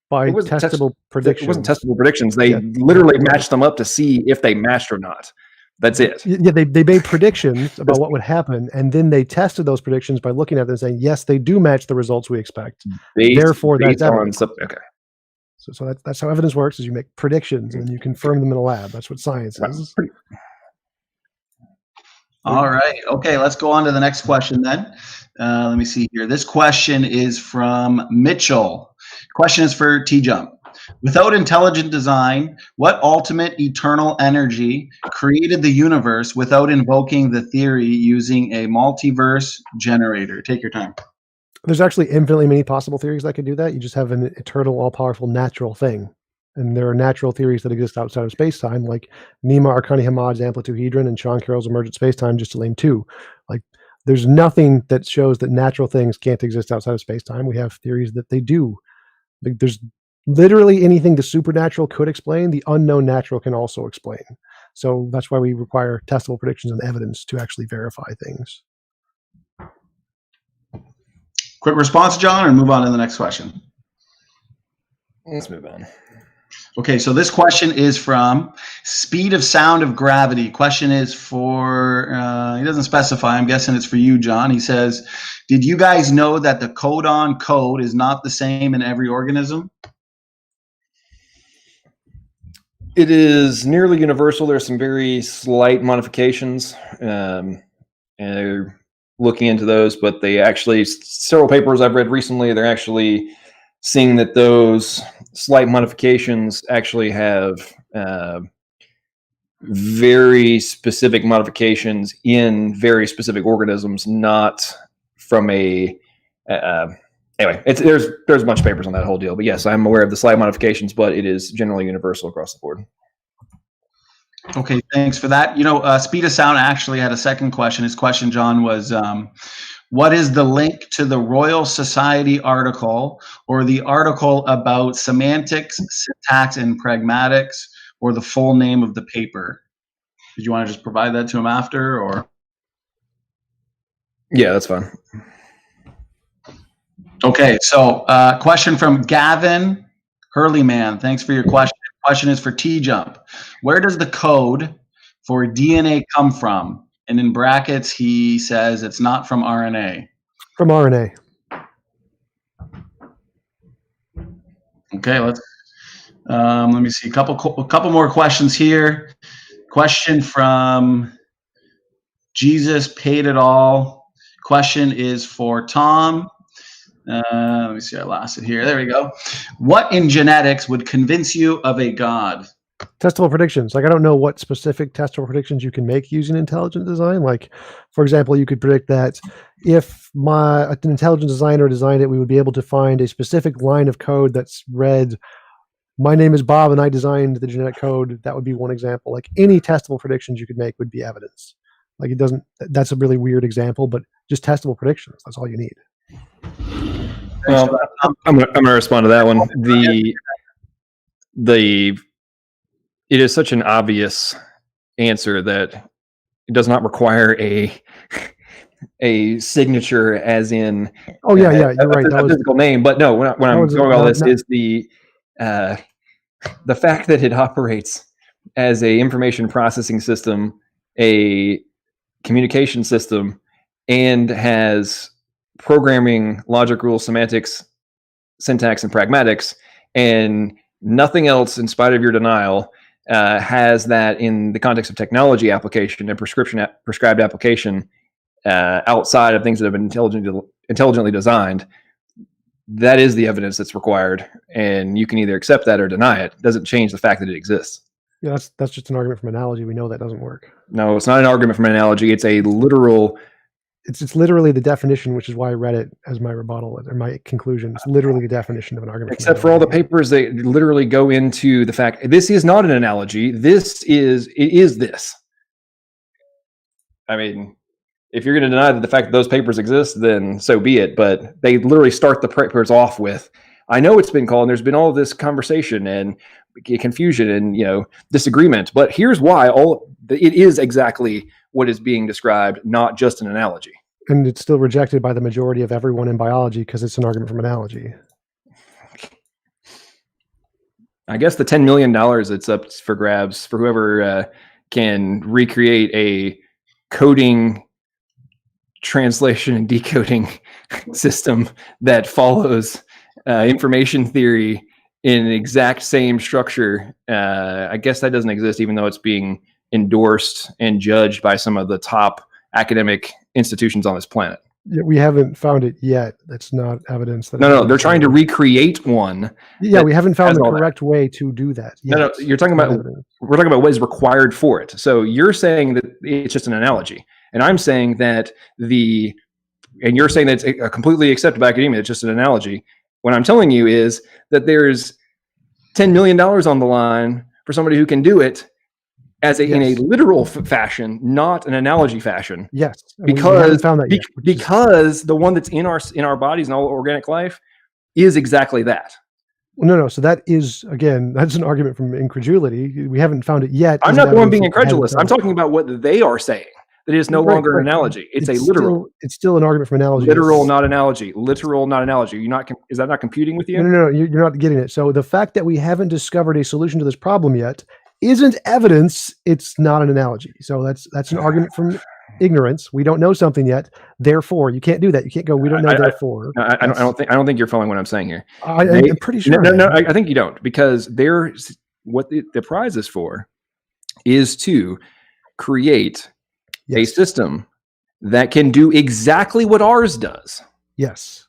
by It wasn't testable It predictions. wasn't testable predictions. They Yeah. literally matched them up to see if they matched or not. That's it. Yeah, they made predictions about what would happen, and then they tested those predictions by looking at them and saying, yes, they do match the results we expect. Therefore, that's evidence. Okay. So that's how evidence works: is you make predictions and then you confirm them in a lab. That's what science is. All right. Okay, let's go on to the next question then. Let me see here. This question is from Mitchell. Question is for TJump. Without intelligent design, what ultimate eternal energy created the universe without invoking the theory using a multiverse generator? Take your time. There's actually infinitely many possible theories that could do that. You just have an eternal, all-powerful natural thing. And there are natural theories that exist outside of space-time, like Nima Arkani Hamad's amplituhedron and Sean Carroll's emergent space-time, just to name two. Like, there's nothing that shows that natural things can't exist outside of space-time. We have theories that they do. Like, there's literally anything the supernatural could explain, the unknown natural can also explain. So that's why we require testable predictions and evidence to actually verify things. Quick response, John, or move on to the next question? Let's move on. Okay, so this question is from Speed of Sound of Gravity. Question is for, he doesn't specify, I'm guessing it's for you, John. He says, did you guys know that the codon code is not the same in every organism? It is nearly universal. There's some very slight modifications. And looking into those, but they actually, several papers I've read recently, they're actually seeing that those slight modifications actually have very specific modifications in very specific organisms, not from a anyway, there's a bunch of papers on that whole deal. But yes, I'm aware of the slight modifications, but it is generally universal across the board. Okay, thanks for that. You know, Speed of Sound actually had a second question. His question, John, was what is the link to the Royal Society article or the article about semantics, syntax, and pragmatics, or the full name of the paper? Did you want to just provide that to him after, or? Yeah, that's fine. Okay, so question from Gavin Hurleyman. Thanks for your question. Question is for TJump. Where does the code for DNA come from? And in brackets, he says it's not from RNA. From RNA. Okay, let me see a couple more questions here. Question from Jesus Paid It All. Question is for Tom. Let me see, I lost it here. There we go. What in genetics would convince you of a god? Testable predictions. Like, I don't know what specific testable predictions you can make using intelligent design. Like, for example, you could predict that if an intelligent designer designed it, we would be able to find a specific line of code that's read, my name is Bob and I designed the genetic code. That would be one example. Like, any testable predictions you could make would be evidence. Like, that's a really weird example, but just testable predictions. That's all you need. Well, I'm going to respond to that one. It is such an obvious answer that It does not require a signature, as in Oh yeah, you're right. a physical name. But no, when I'm going all this is the fact that it operates as a information processing system, a communication system, and has programming, logic, rules, semantics, syntax, and pragmatics, and nothing else, in spite of your denial, has that in the context of technology application and prescribed application outside of things that have been intelligently designed. That is the evidence that's required, and you can either accept that or deny it. It doesn't change the fact that it exists. Yeah, that's just an argument from analogy. We know that doesn't work. No, it's not an argument from analogy. It's a literal. It's literally the definition, which is why I read it as my rebuttal or my conclusion. It's literally the definition of an argument. Except for all the papers that literally go into the fact this is not an analogy. It is this. I mean, if you're going to deny that the fact that those papers exist, then so be it. But they literally start the papers off with, I know it's been called, and there's been all this conversation and confusion and disagreement, but here's why it is exactly what is being described, not just an analogy. And it's still rejected by the majority of everyone in biology because it's an argument from analogy. I guess the $10 million it's up for grabs for whoever can recreate a coding, translation, and decoding system that follows information theory in an exact same structure. I guess that doesn't exist, even though it's being endorsed and judged by some of the top academic institutions on this planet. Yeah, we haven't found it yet. That's not evidence that. No, they're trying to recreate one. Yeah, we haven't found the correct way to do that yet. No, you're talking about. We're talking about what is required for it. So you're saying that it's just an analogy, and I'm saying that and you're saying that it's completely accepted by academia. It's just an analogy. What I'm telling you is that there's $10 million on the line for somebody who can do it in a literal fashion, not an analogy fashion. Yes, because the one that's in our bodies and all organic life is exactly that. Well, no. So that is, again, that's an argument from incredulity. We haven't found it yet. I'm not the one being incredulous. I'm talking about what they are saying. That it is no longer an analogy. It's a literal. It's still an argument from analogy. Literal, not analogy. Literal, not analogy. Is that not computing with you? No. You're not getting it. So the fact that we haven't discovered a solution to this problem yet isn't evidence it's not an analogy. So that's an argument from ignorance. We don't know something yet. Therefore, you can't do that. You can't go, we don't know, therefore. I don't think you're following what I'm saying here. I'm pretty sure. No, I think you don't, because what the prize is for is to create a system that can do exactly what ours does. Yes,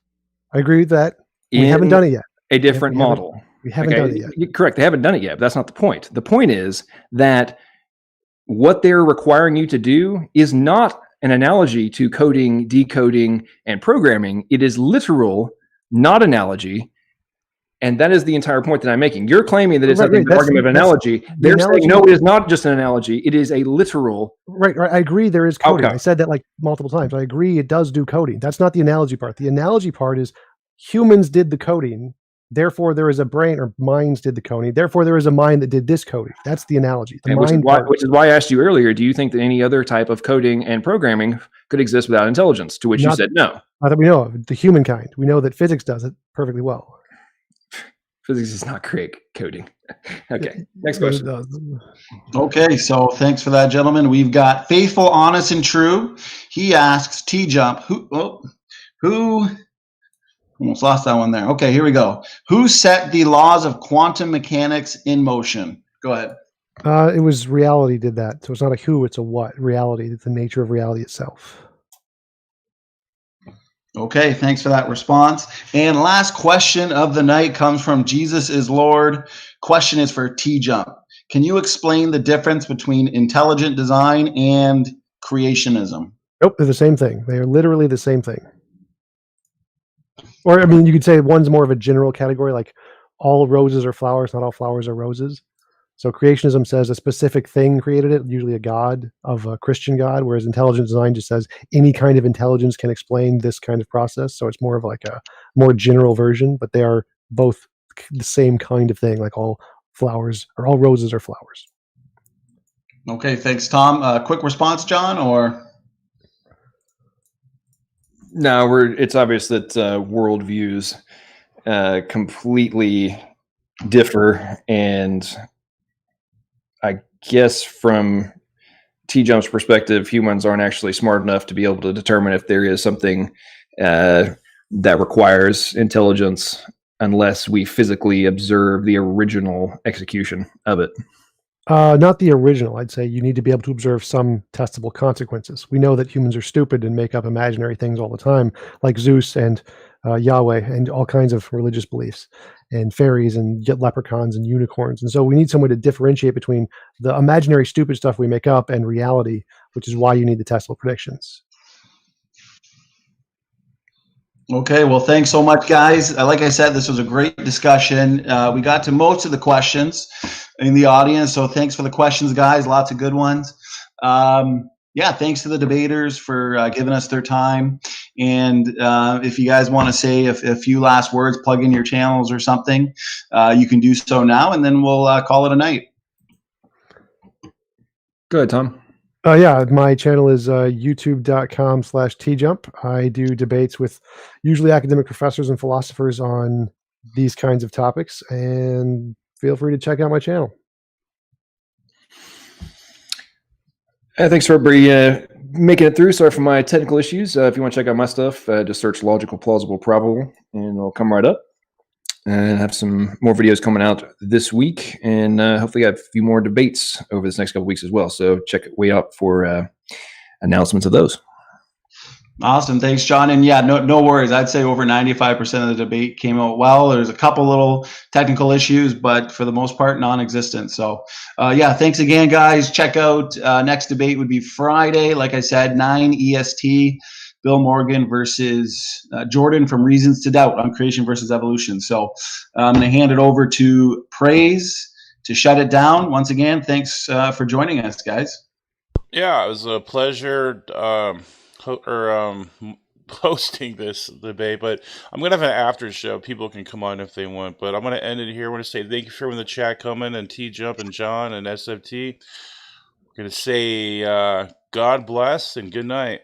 I agree with that. We haven't done it yet. A different model. We haven't done it yet. You're correct. They haven't done it yet, but that's not the point. The point is that what they're requiring you to do is not an analogy to coding, decoding, and programming. It is literal, not analogy. And that is the entire point that I'm making. You're claiming that it's an argument of analogy. They're saying, no, it is not just an analogy. It is a literal. Right. I agree there is coding. Okay. I said that like multiple times. I agree it does do coding. That's not the analogy part. The analogy part is humans did the coding. Therefore, there is a brain, or minds did the coding. Therefore, there is a mind that did this coding. That's the analogy. Which is why I asked you earlier, do you think that any other type of coding and programming could exist without intelligence? To which you said no. Not that we know of. The humankind. We know that physics does it perfectly well. Physics does not create coding. Okay, next question. Okay, so thanks for that, gentlemen. We've got Faithful, Honest, and True. He asks, TJump, who almost lost that one there. Okay, here we go. Who set the laws of quantum mechanics in motion? Go ahead. It was reality did that. So it's not a who, it's a what. Reality, it's the nature of reality itself. Okay, thanks for that response. And last question of the night comes from Jesus is Lord. Question is for TJump. Can you explain the difference between intelligent design and creationism? Nope, they're the same thing. They are literally the same thing. Or, I mean, you could say one's more of a general category, like all roses are flowers, not all flowers are roses. So creationism says a specific thing created it, usually a god of a Christian god, whereas intelligent design just says any kind of intelligence can explain this kind of process. So it's more of like a more general version, but they are both the same kind of thing, like all flowers or all roses are flowers. Okay, thanks, Tom. Quick response, John, or? No, it's obvious that worldviews completely differ, and I guess from TJump's perspective, humans aren't actually smart enough to be able to determine if there is something that requires intelligence unless we physically observe the original execution of it. Not the original. I'd say you need to be able to observe some testable consequences. We know that humans are stupid and make up imaginary things all the time, like Zeus and Yahweh and all kinds of religious beliefs, and fairies and leprechauns and unicorns. And so we need some way to differentiate between the imaginary stupid stuff we make up and reality, which is why you need the testable predictions. Okay, well, thanks so much, guys. Like I said, this was a great discussion. We got to most of the questions in the audience, so thanks for the questions, guys. Lots of good ones. Yeah, thanks to the debaters for giving us their time. And if you guys want to say a few last words, plug in your channels or something, you can do so now, and then we'll call it a night. Go ahead, Tom. Yeah, my channel is youtube.com/TJump. I do debates with usually academic professors and philosophers on these kinds of topics, and feel free to check out my channel. Thanks for everybody making it through. Sorry for my technical issues. If you want to check out my stuff, just search logical, plausible, probable, and it'll come right up. And have some more videos coming out this week, and hopefully have a few more debates over this next couple weeks as well. So wait out for announcements of those. Awesome, thanks, John. And yeah, no worries. I'd say over 95% of the debate came out well. There's a couple little technical issues, but for the most part, non-existent. So yeah, thanks again, guys. Check out next debate would be Friday, like I said, 9 EST. Bill Morgan versus Jordan from Reasons to Doubt on creation versus evolution. So I'm going to hand it over to Praise to shut it down. Once again, thanks for joining us, guys. Yeah, it was a pleasure hosting this debate, but I'm going to have an after show. People can come on if they want, but I'm going to end it here. I want to say thank you for the chat coming, and TJump and John and SFT. We're going to say God bless and good night.